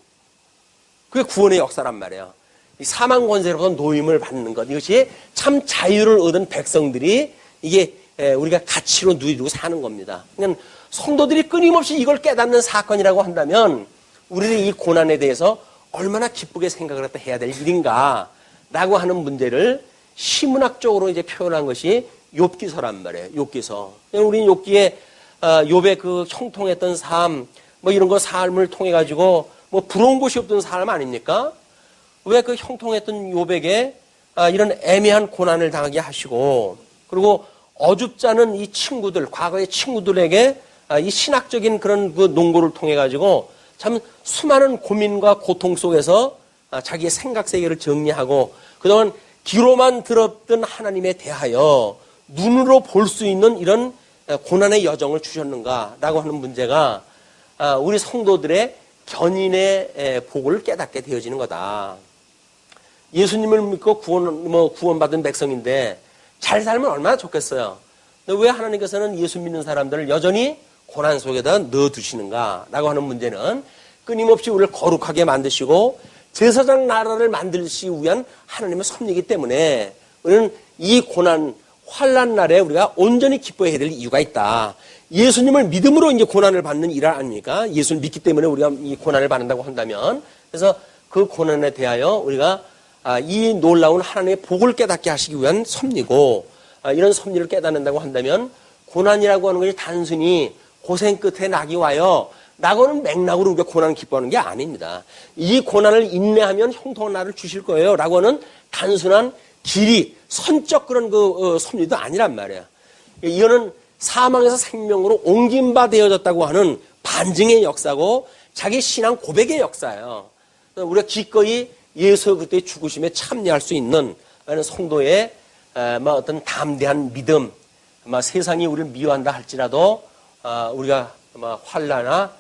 그게 구원의 역사란 말이에요. 이 사망 권세로부터 노임을 받는 것. 이것이 참 자유를 얻은 백성들이 이게 우리가 가치로 누리고 사는 겁니다. 그러니까 성도들이 끊임없이 이걸 깨닫는 사건이라고 한다면 우리는 이 고난에 대해서 얼마나 기쁘게 생각을 해야 될 일인가라고 하는 문제를 시문학적으로 이제 표현한 것이 욥기서란 말이에요. 욥기서. 우리는 욥기에 욥의 그 형통했던 삶, 뭐 이런 거 삶을 통해 가지고 뭐 부러운 곳이 없던 삶 아닙니까? 왜 그 형통했던 욥에게 이런 애매한 고난을 당하게 하시고, 그리고 어줍지 않은 이 친구들, 과거의 친구들에게 이 신학적인 그런 그 농고를 통해 가지고 참 수많은 고민과 고통 속에서 자기의 생각 세계를 정리하고 그동안 귀로만 들었던 하나님에 대하여 눈으로 볼 수 있는 이런 고난의 여정을 주셨는가라고 하는 문제가 우리 성도들의 견인의 복을 깨닫게 되어지는 거다. 예수님을 믿고 구원받은 백성인데 잘 살면 얼마나 좋겠어요. 근데 왜 하나님께서는 예수 믿는 사람들을 여전히 고난 속에다 넣어두시는가라고 하는 문제는 끊임없이 우리를 거룩하게 만드시고 제사장 나라를 만들기 위한 하나님의 섭리이기 때문에 우리는 이 고난, 환난 날에 우리가 온전히 기뻐해야 될 이유가 있다. 예수님을 믿음으로 이제 고난을 받는 일 아닙니까? 예수를 믿기 때문에 우리가 이 고난을 받는다고 한다면, 그래서 그 고난에 대하여 우리가 이 놀라운 하나님의 복을 깨닫게 하시기 위한 섭리고, 이런 섭리를 깨닫는다고 한다면 고난이라고 하는 것이 단순히 고생 끝에 낙이 와요 라고는 맥락으로 우리가 고난을 기뻐하는 게 아닙니다. 이 고난을 인내하면 형통한 날을 주실 거예요 라고는 단순한 길이 선적 그런 그 섭리도 아니란 말이에요. 이거는 사망에서 생명으로 옮긴 바 되어졌다고 하는 반증의 역사고 자기 신앙 고백의 역사예요. 우리가 기꺼이 예수 그리스도의 죽으심에 참여할 수 있는 성도의 어떤 담대한 믿음, 세상이 우리를 미워한다 할지라도 우리가 환난아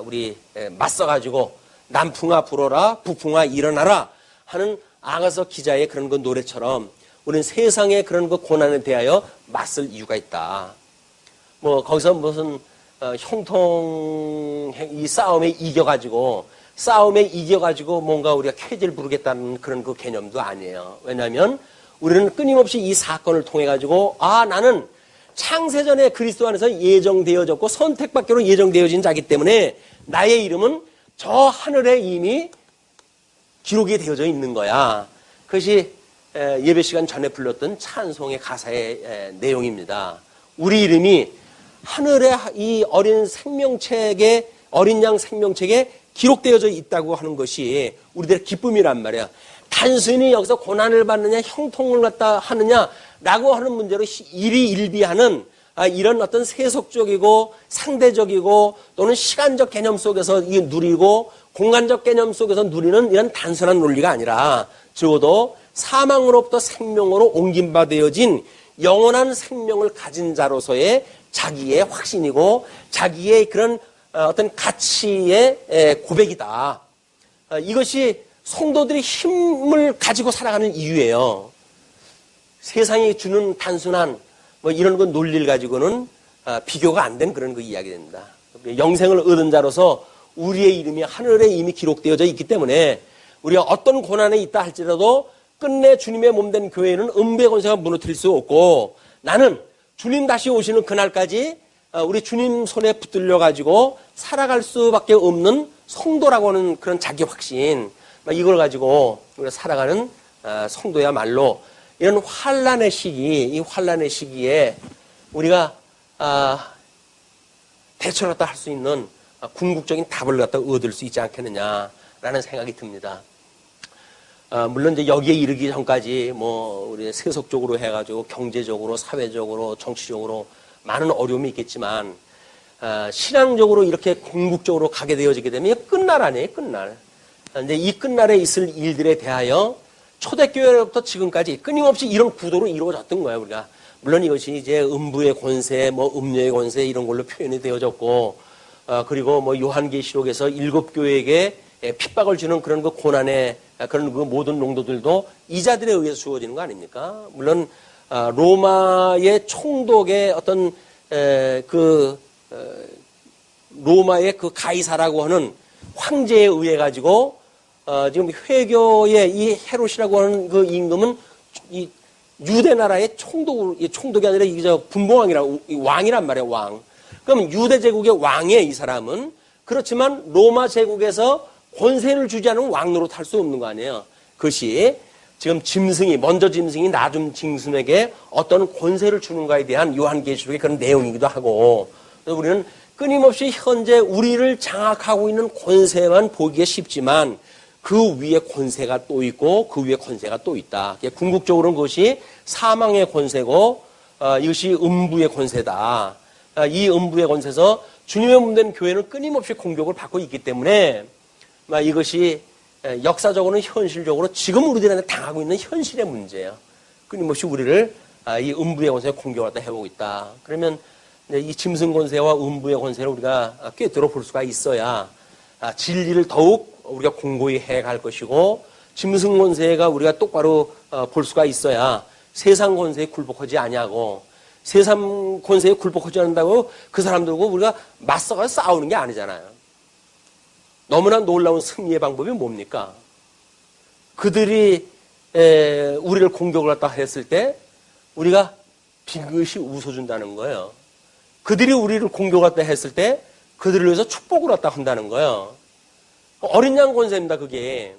우리 맞서가지고 남풍아 불어라 북풍아 일어나라 하는 아가서 기자의 그런 그 노래처럼 우리는 세상의 그런 그 고난에 대하여 맞설 이유가 있다. 거기서 무슨 형통 이 싸움에 이겨가지고 뭔가 우리가 쾌지를 부르겠다는 그런 그 개념도 아니에요. 왜냐하면 우리는 끊임없이 이 사건을 통해 가지고 나는 창세전에 그리스도 안에서 예정되어졌고 선택받기로 예정되어진 자기 때문에 나의 이름은 저 하늘에 이미 기록이 되어져 있는 거야. 그것이 예배 시간 전에 불렀던 찬송의 가사의 내용입니다. 우리 이름이 하늘의 이 어린 생명책에 어린 양 생명책에 기록되어져 있다고 하는 것이 우리들의 기쁨이란 말이야. 단순히 여기서 고난을 받느냐 형통을 갖다 하느냐라고 하는 문제로 일희일비하는 이런 어떤 세속적이고 상대적이고 또는 시간적 개념 속에서 누리고 공간적 개념 속에서 누리는 이런 단순한 논리가 아니라 적어도 사망으로부터 생명으로 옮긴 바 되어진 영원한 생명을 가진 자로서의 자기의 확신이고 자기의 그런 어떤 가치의 고백이다. 이것이 성도들이 힘을 가지고 살아가는 이유예요. 세상이 주는 단순한 이런 그 논리를 가지고는 비교가 안 된 그런 그 이야기입니다. 영생을 얻은 자로서 우리의 이름이 하늘에 이미 기록되어져 있기 때문에 우리가 어떤 고난에 있다 할지라도 끝내 주님의 몸된 교회는 음부의 권세가 무너뜨릴 수 없고 나는 주님 다시 오시는 그날까지 우리 주님 손에 붙들려 가지고 살아갈 수밖에 없는 성도라고 하는 그런 자기 확신 이걸 가지고 우리가 살아가는 성도야말로 이런 환난의 시기, 이 환난의 시기에 우리가 대처했다 할 수 있는 궁극적인 답을 갖다 얻을 수 있지 않겠느냐라는 생각이 듭니다. 물론 이제 여기에 이르기 전까지 우리 세속적으로 해가지고 경제적으로, 사회적으로, 정치적으로 많은 어려움이 있겠지만 신앙적으로 이렇게 궁극적으로 가게 되어지게 되면 끝날 아니에요, 끝날. 이제 이 끝날에 있을 일들에 대하여 초대교회로부터 지금까지 끊임없이 이런 구도로 이루어졌던 거예요, 우리가. 물론 이것이 이제 음부의 권세, 음녀의 권세 이런 걸로 표현이 되어졌고, 그리고 요한계시록에서 7교회에게 핍박을 주는 그런 그 고난의 그런 그 모든 농도들도 이자들에 의해서 주어지는 거 아닙니까? 물론 로마의 총독의 어떤 로마의 그 가이사라고 하는 황제에 의해 가지고 지금 회교의 이 헤롯이라고 하는 그 임금은 이 유대 나라의 총독이 아니라 이게 분봉왕이라고 왕이란 말이에요, 왕. 그럼 유대 제국의 왕이에요, 이 사람은. 그렇지만 로마 제국에서 권세를 주지 않으면 왕 노릇할 수 없는 거 아니에요. 그것이 지금 짐승이 먼저 짐승이 나중 짐승에게 어떤 권세를 주는가에 대한 요한계시록의 그런 내용이기도 하고, 그래서 우리는 끊임없이 현재 우리를 장악하고 있는 권세만 보기에 쉽지만 그 위에 권세가 또 있고 그 위에 권세가 또 있다. 궁극적으로는 그것이 사망의 권세고 이것이 음부의 권세다. 이 음부의 권세에서 주님의 몸된 교회는 끊임없이 공격을 받고 있기 때문에 이것이 역사적으로는 현실적으로 지금 우리들한테 당하고 있는 현실의 문제예요. 끊임없이 우리를 이 음부의 권세에 공격을 갖다 해보고 있다. 그러면 이 짐승 권세와 음부의 권세를 우리가 꿰뚫어 볼 수가 있어야 진리를 더욱 우리가 공고히 해갈 것이고, 짐승 권세가 우리가 똑바로 볼 수가 있어야 세상 권세에 굴복하지 아니하고, 세상 권세에 굴복하지 않는다고 그 사람들과 우리가 맞서가 싸우는 게 아니잖아요. 너무나 놀라운 승리의 방법이 뭡니까? 그들이 우리를 공격을 갖다 했을 때 우리가 빙긋이 웃어준다는 거예요. 그들이 우리를 공격을 갖다 했을 때 그들을 위해서 축복을 갖다 한다는 거예요. 어린 양 권세입니다, 그게.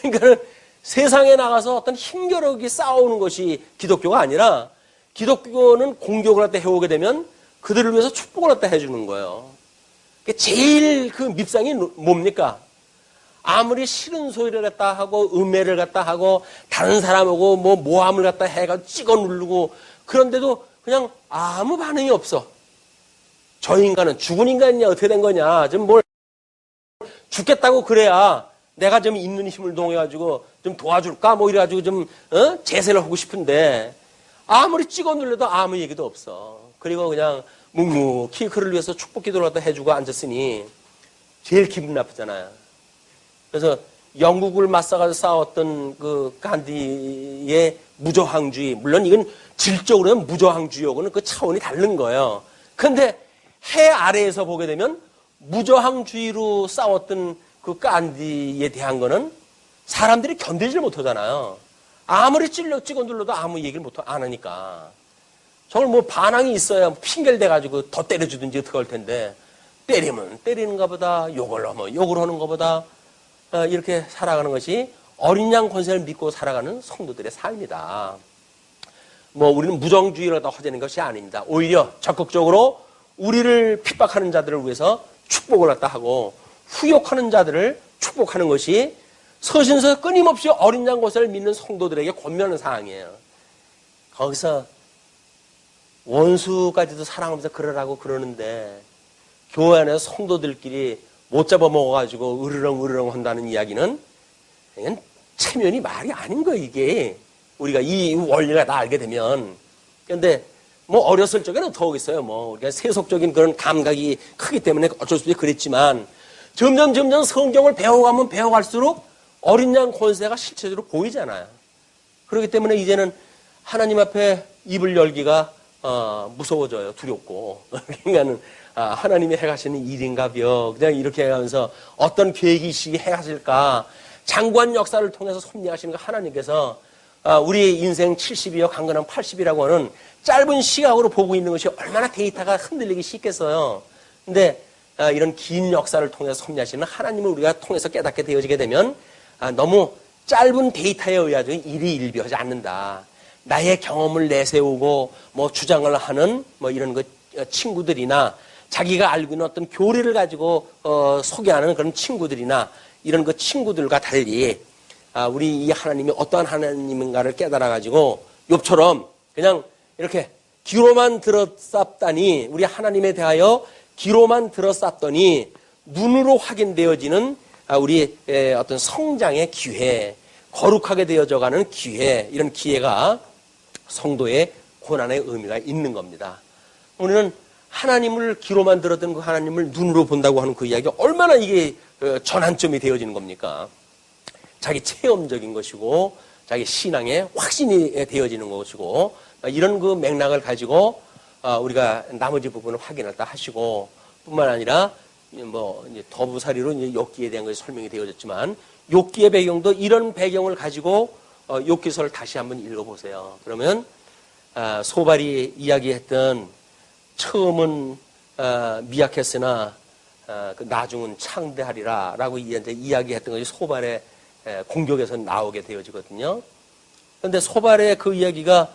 그러니까 세상에 나가서 어떤 힘겨루기 싸우는 것이 기독교가 아니라, 기독교는 공격을 갖다 해오게 되면 그들을 위해서 축복을 갖다 해주는 거예요. 제일 그 밉상이 뭡니까? 아무리 싫은 소리를 갖다 하고 음해를 갖다 하고 다른 사람하고 모함을 갖다 해가 찍어 누르고, 그런데도 그냥 아무 반응이 없어. 저 인간은 죽은 인간이냐 어떻게 된 거냐, 좀 뭘 죽겠다고 그래야 내가 좀 있는 힘을 동해가지고 좀 도와줄까 뭐 이래가지고 좀 제세를 하고 싶은데 아무리 찍어 눌러도 아무 얘기도 없어. 그리고 그냥 묵묵히 그를 위해서 축복 기도를 갖다 해주고 앉았으니 제일 기분 나쁘잖아요. 그래서 영국을 맞서가지고 싸웠던 그 간디의 무저항주의, 물론 이건 질적으로는 무저항주의하고는 그 차원이 다른 거예요. 그런데 해 아래에서 보게 되면 무저항주의로 싸웠던 그 간디에 대한 거는 사람들이 견디질 못하잖아요. 아무리 찍어 눌러도 아무 얘기를 안 하니까. 저걸 뭐 반항이 있어야 핑계를 대가지고 더 때려주든지 어떻게 할 텐데, 때리면 때리는가 보다, 욕을 하면 욕을 하는 것보다 이렇게 살아가는 것이 어린 양 권세를 믿고 살아가는 성도들의 삶이다. 뭐 우리는 무정주의를 다 허재는 것이 아닙니다. 오히려 적극적으로 우리를 핍박하는 자들을 위해서 축복을 갖다 하고 후욕하는 자들을 축복하는 것이 서신서 끊임없이 어린 양 권세를 믿는 성도들에게 권면하는 사항이에요. 거기서 원수까지도 사랑하면서 그러라고 그러는데 교회 안에서 성도들끼리 못 잡아먹어가지고 으르렁 한다는 이야기는 그냥 체면이 말이 아닌 거예요, 이게. 우리가 이 원리가 다 알게 되면. 그런데 뭐 어렸을 적에는 더욱있어요. 뭐 우리가 세속적인 그런 감각이 크기 때문에 어쩔 수 없이 그랬지만 점점 성경을 배워가면 배워갈수록 어린 양 권세가 실체적으로 보이잖아요. 그렇기 때문에 이제는 하나님 앞에 입을 열기가 무서워져요. 두렵고. 그러니까는 하나님이 행하시는 일인가벼. 그냥 이렇게 해가면서 어떤 계획이시기 행하실까. 장관 역사를 통해서 섭리하시는 거 하나님께서 우리 인생 70이요 강건한 80이라고 하는 짧은 시각으로 보고 있는 것이 얼마나 데이터가 흔들리기 쉽겠어요. 근데 이런 긴 역사를 통해서 섭리하시는 하나님을 우리가 통해서 깨닫게 되어지게 되면 너무 짧은 데이터에 의해서 일이 일비하지 않는다. 나의 경험을 내세우고 뭐 주장을 하는 뭐 이런 그 친구들이나 자기가 알고 있는 어떤 교리를 가지고 소개하는 그런 친구들이나 이런 그 친구들과 달리 우리 이 하나님이 어떠한 하나님인가를 깨달아가지고 욥처럼 그냥 이렇게 귀로만 들었었다니, 우리 하나님에 대하여 귀로만 들었었더니 눈으로 확인되어지는 우리 어떤 성장의 기회, 거룩하게 되어져가는 기회, 이런 기회가 성도의 고난의 의미가 있는 겁니다. 우리는 하나님을 귀로만 들었던 그 하나님을 눈으로 본다고 하는 그 이야기가 얼마나 이게 전환점이 되어지는 겁니까? 자기 체험적인 것이고 자기 신앙의 확신이 되어지는 것이고, 이런 그 맥락을 가지고 우리가 나머지 부분을 확인을 다 하시고, 뿐만 아니라 뭐 이제 더부살이로 이제 욥기에 대한 것이 설명이 되어졌지만 욥기의 배경도 이런 배경을 가지고 욥기서를 다시 한번 읽어보세요. 그러면 소발이 이야기했던 처음은 미약했으나 그 나중은 창대하리라라고 이제 이야기했던 것이 소발의 공격에서 나오게 되어지거든요. 그런데 소발의 그 이야기가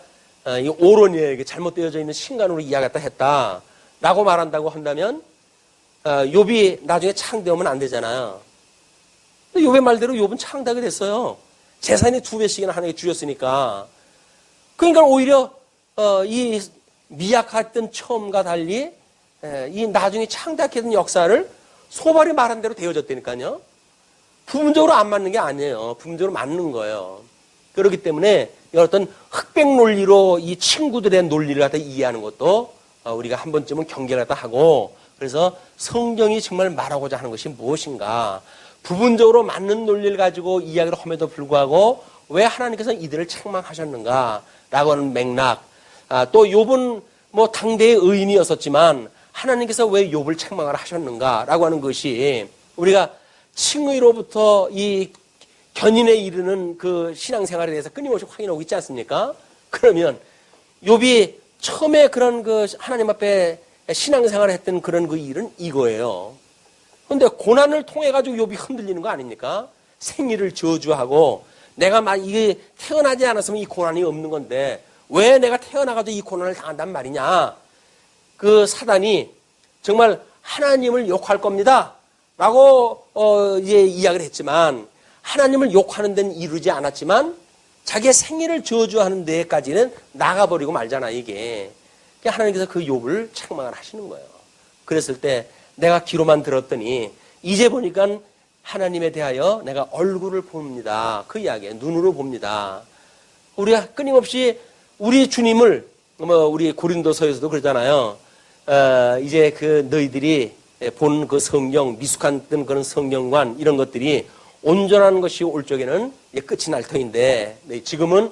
이 오론이에게 잘못되어져 있는 신간으로 이야기했다 했다라고 말한다고 한다면 욥이 나중에 창대하면 안 되잖아요. 근데 욥의 말대로 욥은 창대하게 됐어요. 재산이 2배씩이나 하나님께 주셨으니까. 그러니까 오히려 이 미약했던 처음과 달리 이 나중에 창대하게 된 역사를 소발이 말한 대로 되어졌다니까요. 부분적으로 안 맞는 게 아니에요. 부분적으로 맞는 거예요. 그렇기 때문에 어떤 흑백 논리로 이 친구들의 논리를 갖다 이해하는 것도 우리가 한 번쯤은 경계를 갖다 하고, 그래서 성경이 정말 말하고자 하는 것이 무엇인가, 부분적으로 맞는 논리를 가지고 이야기를 함에도 불구하고 왜 하나님께서 이들을 책망하셨는가라고 하는 맥락, 또 욥은 뭐 당대의 의인이었었지만 하나님께서 왜 욥을 책망을 하셨는가라고 하는 것이 우리가 칭의로부터 이 견인에 이르는 그 신앙생활에 대해서 끊임없이 확인하고 있지 않습니까? 그러면 욥이 처음에 그런 그 하나님 앞에 신앙생활을 했던 그런 그 일은 이거예요. 그런데 고난을 통해 가지고 욥이 흔들리는 거 아닙니까? 생일을 저주하고 내가 막 이게 태어나지 않았으면 이 고난이 없는 건데 왜 내가 태어나가지고 이 고난을 당한단 말이냐? 그 사단이 정말 하나님을 욕할 겁니다. 라고 이제 이야기를 했지만 하나님을 욕하는 데는 이루지 않았지만 자기의 생일을 저주하는 데까지는 나가버리고 말잖아, 이게. 하나님께서 그 욥을 책망을 하시는 거예요. 그랬을 때 내가 귀로만 들었더니 이제 보니까 하나님에 대하여 내가 얼굴을 봅니다. 그 이야기에 눈으로 봅니다. 우리가 끊임없이 우리 주님을 우리 고린도서에서도 그러잖아요. 이제 그 너희들이 본 그 성경, 미숙한 그런 성경관 이런 것들이 온전한 것이 올 적에는 끝이 날 터인데 지금은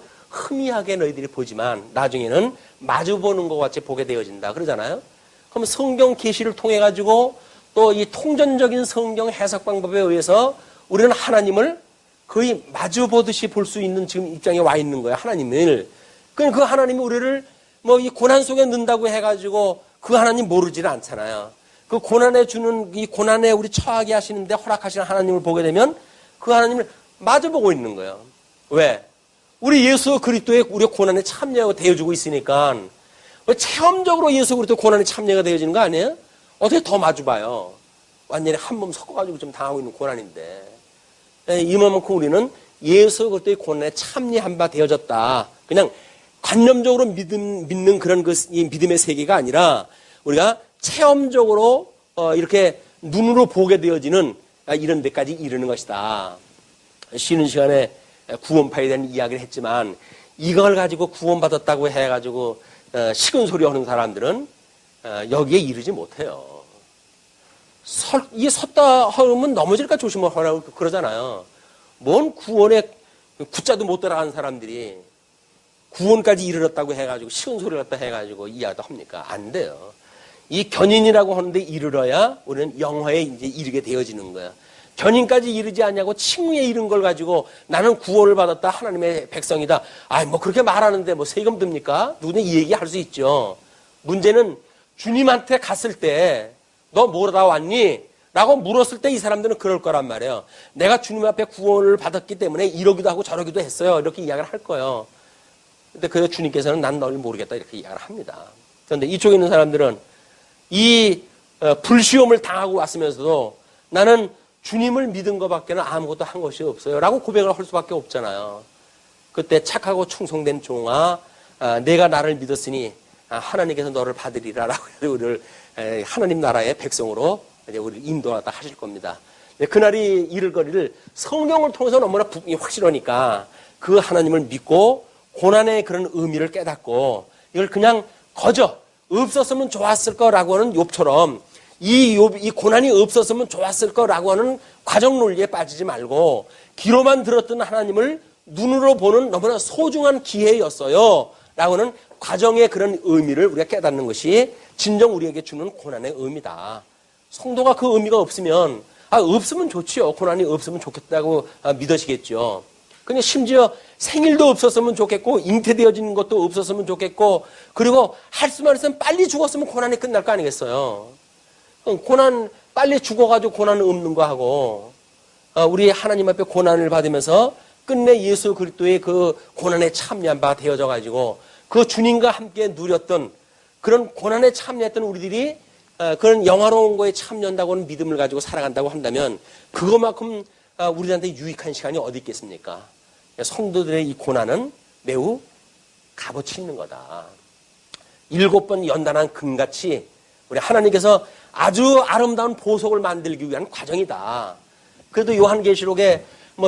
희미하게 너희들이 보지만 나중에는 마주 보는 것 같이 보게 되어진다 그러잖아요. 그럼 성경 계시를 통해 가지고 또 이 통전적인 성경 해석 방법에 의해서 우리는 하나님을 거의 마주 보듯이 볼 수 있는 지금 입장에 와 있는 거예요. 하나님을. 그 하나님이 우리를 뭐 이 고난 속에 넣는다고 해가지고 그 하나님 모르지는 않잖아요. 그 고난에 주는 이 고난에 우리 처하게 하시는데 허락하시는 하나님을 보게 되면 그 하나님을 마주 보고 있는 거예요. 왜? 우리 예수 그리스도의 우리 고난에 참여하고 되어주고 있으니까 체험적으로 예수 그리스도 고난에 참여가 되어지는 거 아니에요? 어떻게 더 마주봐요? 완전히 한 몸 섞어가지고 좀 당하고 있는 고난인데 이만큼 우리는 예수 그리스도의 고난에 참여한 바 되어졌다. 그냥 관념적으로 믿는 그런 이 믿음의 세계가 아니라 우리가 체험적으로 이렇게 눈으로 보게 되어지는 이런 데까지 이르는 것이다. 쉬는 시간에 구원파에 대한 이야기를 했지만 이걸 가지고 구원받았다고 해가지고 식은 소리 하는 사람들은 여기에 이르지 못해요. 이 섰다 하면 넘어질까 조심하라고 그러잖아요. 뭔 구원에 구자도 못 따라가는 사람들이 구원까지 이르렀다고 해가지고 식은 소리를 갖다 해가지고 이야기도 합니까? 안 돼요. 이 견인이라고 하는데 이르러야 우리는 영화에 이제 이르게 되어지는 거야. 견인까지 이르지 않냐고 칭의에 이른 걸 가지고 나는 구원을 받았다. 하나님의 백성이다. 뭐 그렇게 말하는데 뭐 세금 듭니까? 누구든 이 얘기 할 수 있죠. 문제는 주님한테 갔을 때 너 뭐다 왔니? 라고 물었을 때 이 사람들은 그럴 거란 말이에요. 내가 주님 앞에 구원을 받았기 때문에 이러기도 하고 저러기도 했어요. 이렇게 이야기를 할 거예요. 근데 그 주님께서는 난 널 모르겠다. 이렇게 이야기를 합니다. 그런데 이쪽에 있는 사람들은 이 불시험을 당하고 왔으면서도 나는 주님을 믿은 것밖에는 아무것도 한 것이 없어요. 라고 고백을 할 수밖에 없잖아요. 그때 착하고 충성된 종아, 내가 나를 믿었으니 하나님께서 너를 받으리라 라고 우리를 하나님 나라의 백성으로 우리를 인도하다 하실 겁니다. 그날이 이를 거리를 성경을 통해서 너무나 확실하니까 그 하나님을 믿고 고난의 그런 의미를 깨닫고 이걸 그냥 거저 없었으면 좋았을 거라고 하는 욥처럼 이 고난이 없었으면 좋았을 거라고 하는 과정 논리에 빠지지 말고 귀로만 들었던 하나님을 눈으로 보는 너무나 소중한 기회였어요 라고 하는 과정의 그런 의미를 우리가 깨닫는 것이 진정 우리에게 주는 고난의 의미다. 성도가 그 의미가 없으면 없으면 좋지요. 고난이 없으면 좋겠다고 믿으시겠죠. 근데 심지어 생일도 없었으면 좋겠고 잉태되어지는 것도 없었으면 좋겠고 그리고 할 수만 있으면 빨리 죽었으면 고난이 끝날 거 아니겠어요. 고난 빨리 죽어가지고 고난은 없는 거 하고 우리 하나님 앞에 고난을 받으면서 끝내 예수 그리스도의 그 고난에 참여한 바 되어져 가지고 그 주님과 함께 누렸던 그런 고난에 참여했던 우리들이 그런 영화로운 거에 참여한다고는 믿음을 가지고 살아간다고 한다면 그것만큼 우리한테 유익한 시간이 어디 있겠습니까? 성도들의 이 고난은 매우 값어치 있는 거다. 7번 연단한 금같이 우리 하나님께서 아주 아름다운 보석을 만들기 위한 과정이다. 그래도 요한계시록에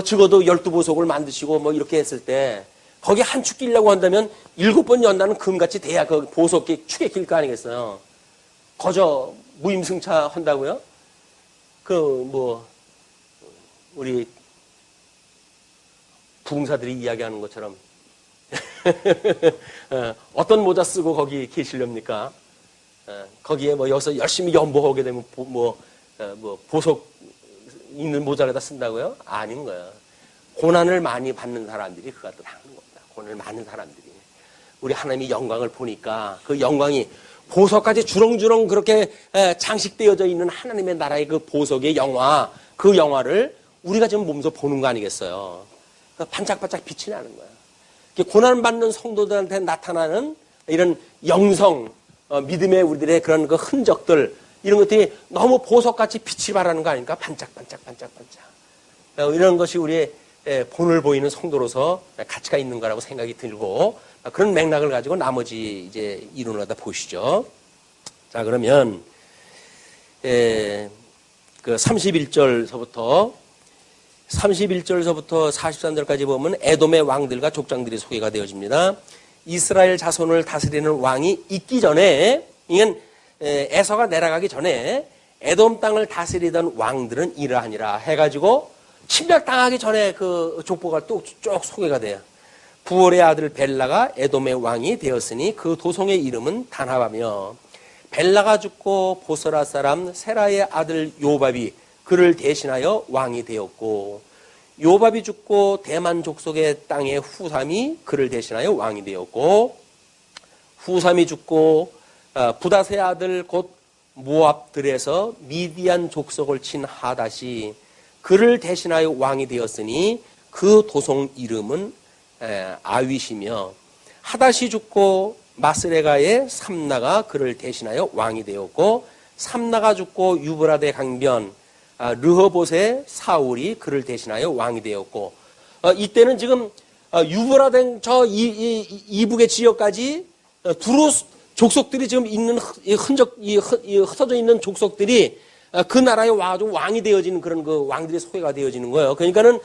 적어도 12보석을 만드시고 이렇게 했을 때 거기 한 축 끼려고 한다면 7번 연단은 금같이 돼야 그 보석이 축에 낄 거 아니겠어요? 거저 무임승차 한다고요? 우리 부흥사들이 이야기하는 것처럼 어떤 모자 쓰고 거기 계시렵니까? 거기에 여기서 열심히 연보하게 되면 보석 있는 모자를 다 쓴다고요? 아닌 거예요. 고난을 많이 받는 사람들이 그거 또 하는 겁니다. 고난을 많은 사람들이. 우리 하나님의 영광을 보니까 그 영광이 보석까지 주렁주렁 그렇게 장식되어져 있는 하나님의 나라의 그 보석의 영화, 그 영화를 우리가 지금 몸소 보는 거 아니겠어요? 반짝반짝 빛이 나는 거예요. 고난받는 성도들한테 나타나는 이런 영성, 믿음의 우리들의 그런 그 흔적들, 이런 것들이 너무 보석같이 빛이 발하는 거 아닙니까? 반짝반짝. 이런 것이 우리의 본을 보이는 성도로서 가치가 있는 거라고 생각이 들고 그런 맥락을 가지고 나머지 이제 이론을 보시죠. 자, 그러면 그 31절서부터 43절까지 보면 에돔의 왕들과 족장들이 소개가 되어집니다. 이스라엘 자손을 다스리는 왕이 있기 전에, 이건 에서가 내려가기 전에 에돔 땅을 다스리던 왕들은 이러하니라 해가지고 침략당하기 전에 그 족보가 또 쭉 소개가 돼요. 부올의 아들 벨라가 에돔의 왕이 되었으니 그 도성의 이름은 다나바며 벨라가 죽고 보스라 사람 세라의 아들 요밥이 그를 대신하여 왕이 되었고 요밥이 죽고 대만 족속의 땅의 후삼이 그를 대신하여 왕이 되었고 후삼이 죽고 부다스의 아들 곧 모압들에서 미디안 족속을 친 하닷이 그를 대신하여 왕이 되었으니 그 도성 이름은 아윗이며 하닷이 죽고 마스레가의 삼나가 그를 대신하여 왕이 되었고 삼나가 죽고 유브라데 강변 르호봇의 사울이 그를 대신하여 왕이 되었고 이때는 지금 유브라데 저 이북의 지역까지 두루 족속들이 지금 있는 흔적이 흩어져 있는 족속들이 그 나라에 와가지고 왕이 되어지는 그런 그 왕들의 소개가 되어지는 거예요. 그러니까는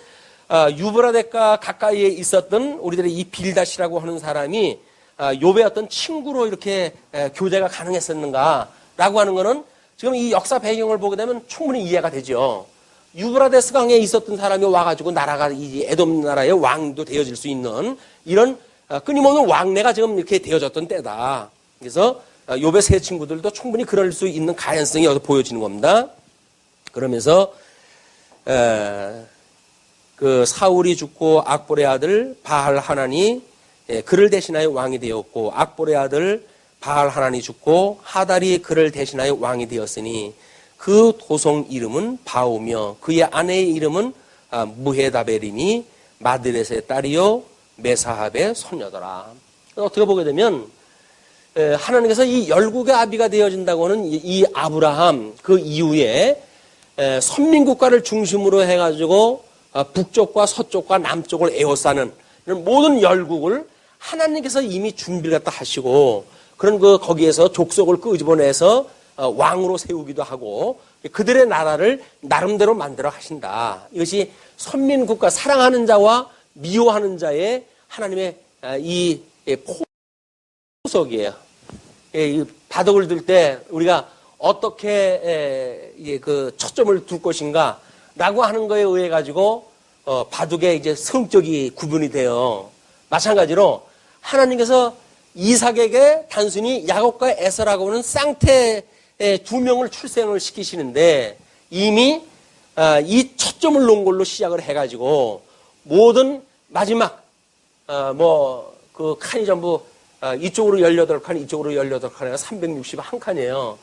유브라데가 가까이에 있었던 우리들의 이 빌닷이라고 하는 사람이 욥의 어떤 친구로 이렇게 교제가 가능했었는가라고 하는 거는 지금 이 역사 배경을 보게 되면 충분히 이해가 되죠. 유브라데스 강에 있었던 사람이 와가지고 나라가 이 에돔 나라의 왕도 되어질 수 있는 이런 끊임없는 왕래가 지금 이렇게 되어졌던 때다. 그래서 욥의 세 친구들도 충분히 그럴 수 있는 가능성이 여기서 보여지는 겁니다. 그러면서 그 사울이 죽고 악볼의 아들 바알 하나니 그를 대신하여 왕이 되었고 악볼의 아들 바알 하나니 죽고 하달이 그를 대신하여 왕이 되었으니 그 도성 이름은 바오며 그의 아내의 이름은 무헤다벨이니 마드렛의 딸이요 메사합의 손녀더라. 어떻게 보게 되면 하나님께서 이 열국의 아비가 되어진다고 하는 이 아브라함 그 이후에 선민국가를 중심으로 해가지고 북쪽과 서쪽과 남쪽을 에워싸는 이런 모든 열국을 하나님께서 이미 준비를 갖다 하시고 그런 거기에서 족속을 끄집어내서 왕으로 세우기도 하고 그들의 나라를 나름대로 만들어 하신다. 이것이 선민국가 사랑하는 자와 미워하는 자의 하나님의 이 포석이에요. 바둑을 들 때 우리가 어떻게 그 초점을 둘 것인가 라고 하는 거에 의해 가지고 바둑의 이제 성격이 구분이 돼요. 마찬가지로 하나님께서 이삭에게 단순히 야곱과 에서라고 하는 쌍태 두 명을 출생을 시키시는데 이미 이 초점을 놓은 걸로 시작을 해가지고 모든 마지막 그 칸이 전부 이쪽으로 18칸, 이쪽으로 18칸이가 361칸이에요.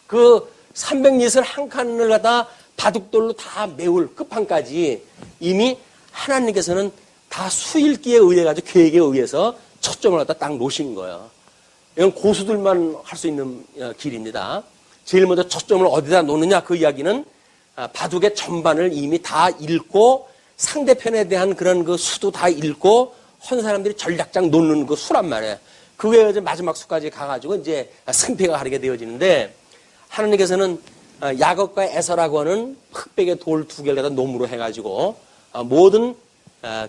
그 361칸을 갖다 바둑돌로 다 메울 끝판까지 이미 하나님께서는 다 수일기에 의해 가지고 계획에 의해서 초점을 갖다 딱 놓으신 거예요. 이건 고수들만 할 수 있는 길입니다. 제일 먼저 초점을 어디다 놓느냐 그 이야기는 바둑의 전반을 이미 다 읽고 상대편에 대한 그런 그 수도 다 읽고 헌 사람들이 전략장 놓는 그 수란 말이에요. 그게 이제 마지막 수까지 가가지고 이제 승패가 가리게 되어지는데 하나님께서는 야곱과 에서라고 하는 흑백의 돌 두 개를 갖다 놈으로 해가지고 모든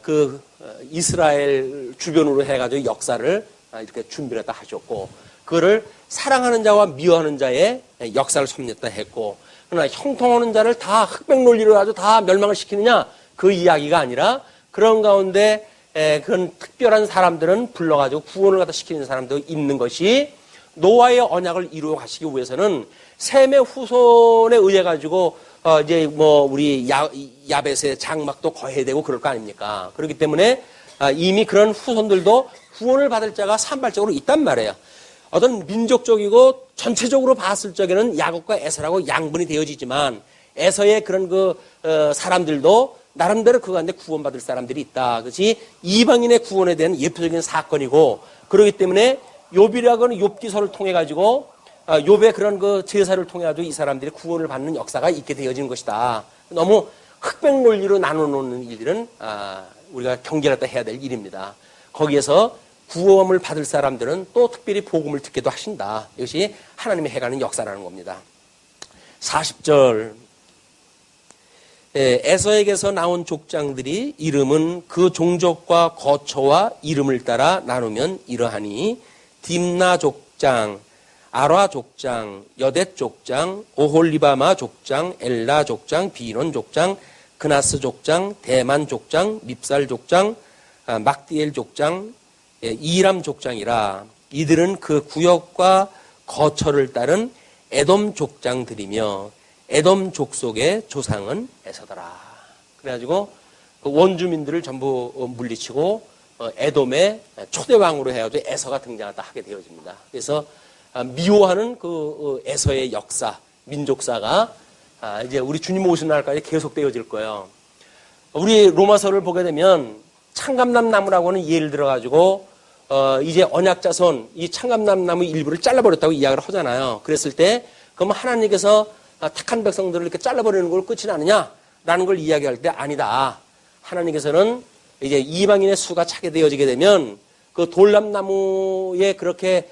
그 이스라엘 주변으로 해가지고 역사를 이렇게 준비를 다 하셨고 그거를 사랑하는 자와 미워하는 자의 역사를 섭렵다 했고 그러나 형통하는 자를 다 흑백 논리로 아주 다 멸망을 시키느냐 그 이야기가 아니라 그런 가운데 그런 특별한 사람들은 불러가지고 구원을 갖다 시키는 사람도 있는 것이 노아의 언약을 이루어 가시기 위해서는 셈의 후손에 의해 가지고 이제 우리 야벳의 장막도 거해야 되고 그럴 거 아닙니까? 그렇기 때문에 이미 그런 후손들도 구원을 받을 자가 산발적으로 있단 말이에요. 어떤 민족적이고 전체적으로 봤을 적에는 야곱과 에서라고 양분이 되어지지만 에서의 그런 그 사람들도 나름대로 그 가운데 구원받을 사람들이 있다. 그것이 이방인의 구원에 대한 예표적인 사건이고 그렇기 때문에 욥이라고 하는 욥기서를 통해 가지고 욥의 그런 그 제사를 통해 가지고 이 사람들이 구원을 받는 역사가 있게 되어지는 것이다. 너무 흑백 논리로 나눠놓는 일들은 우리가 경계를 해야 될 일입니다. 거기에서 구원을 받을 사람들은 또 특별히 복음을 듣기도 하신다. 이것이 하나님의 해가는 역사라는 겁니다. 40절 에서에게서 나온 족장들이 이름은 그 종족과 거처와 이름을 따라 나누면 이러하니 딥나 족장, 아라 족장, 여댓 족장, 오홀리바마 족장, 엘라 족장, 비론 족장, 그나스 족장, 대만 족장, 밉살 족장, 막디엘 족장, 이람 족장이라. 이들은 그 구역과 거처를 따른 에돔 족장들이며 에돔 족속의 조상은 에서더라. 그래가지고 그 원주민들을 전부 물리치고 에돔의 초대왕으로 해가지고 에서가 등장하다 하게 되어집니다. 그래서 미워하는 그 에서의 역사, 민족사가 이제 우리 주님 오신 날까지 계속되어질 거예요. 우리 로마서를 보게 되면 창감남 나무라고 하는 예를 들어가지고 이제 언약자손 이 창감남 나무 일부를 잘라버렸다고 이야기를 하잖아요. 그랬을 때 그럼 하나님께서 택한 백성들을 이렇게 잘라버리는 걸 끝이 나느냐라는 걸 이야기할 때 아니다. 하나님께서는 이제 이방인의 수가 차게 되어지게 되면 그 돌람나무에 그렇게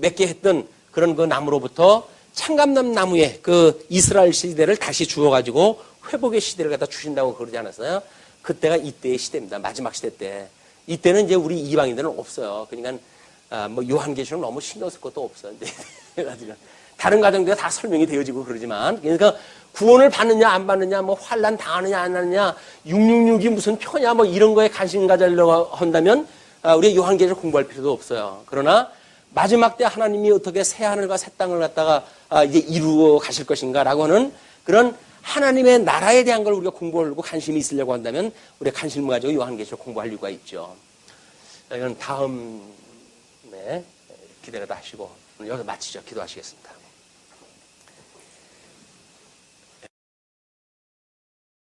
맺게 했던 그런 그 나무로부터 창감남 나무에 그 이스라엘 시대를 다시 주어가지고 회복의 시대를 갖다 주신다고 그러지 않았어요? 그때가 이때의 시대입니다. 마지막 시대 때. 이때는 이제 우리 이방인들은 없어요. 그러니까 요한계시록 너무 신경 쓸 것도 없어요. 다른 가정들이 다 설명이 되어지고 그러지만 그러니까 구원을 받느냐 안 받느냐 환난 당하느냐 안 하느냐 666이 무슨 표냐 이런 거에 관심 가지려고 한다면 우리 요한계시록 공부할 필요도 없어요. 그러나 마지막 때 하나님이 어떻게 새 하늘과 새 땅을 갖다가 이제 이루어 가실 것인가라고 하는 그런 하나님의 나라에 대한 걸 우리가 공부하려고 관심이 있으려고 한다면 우리가 관심을 가지고 요한계시록 공부할 이유가 있죠. 이건 다음에 기대가 다 하시고 오늘 여기서 마치죠. 기도하시겠습니다.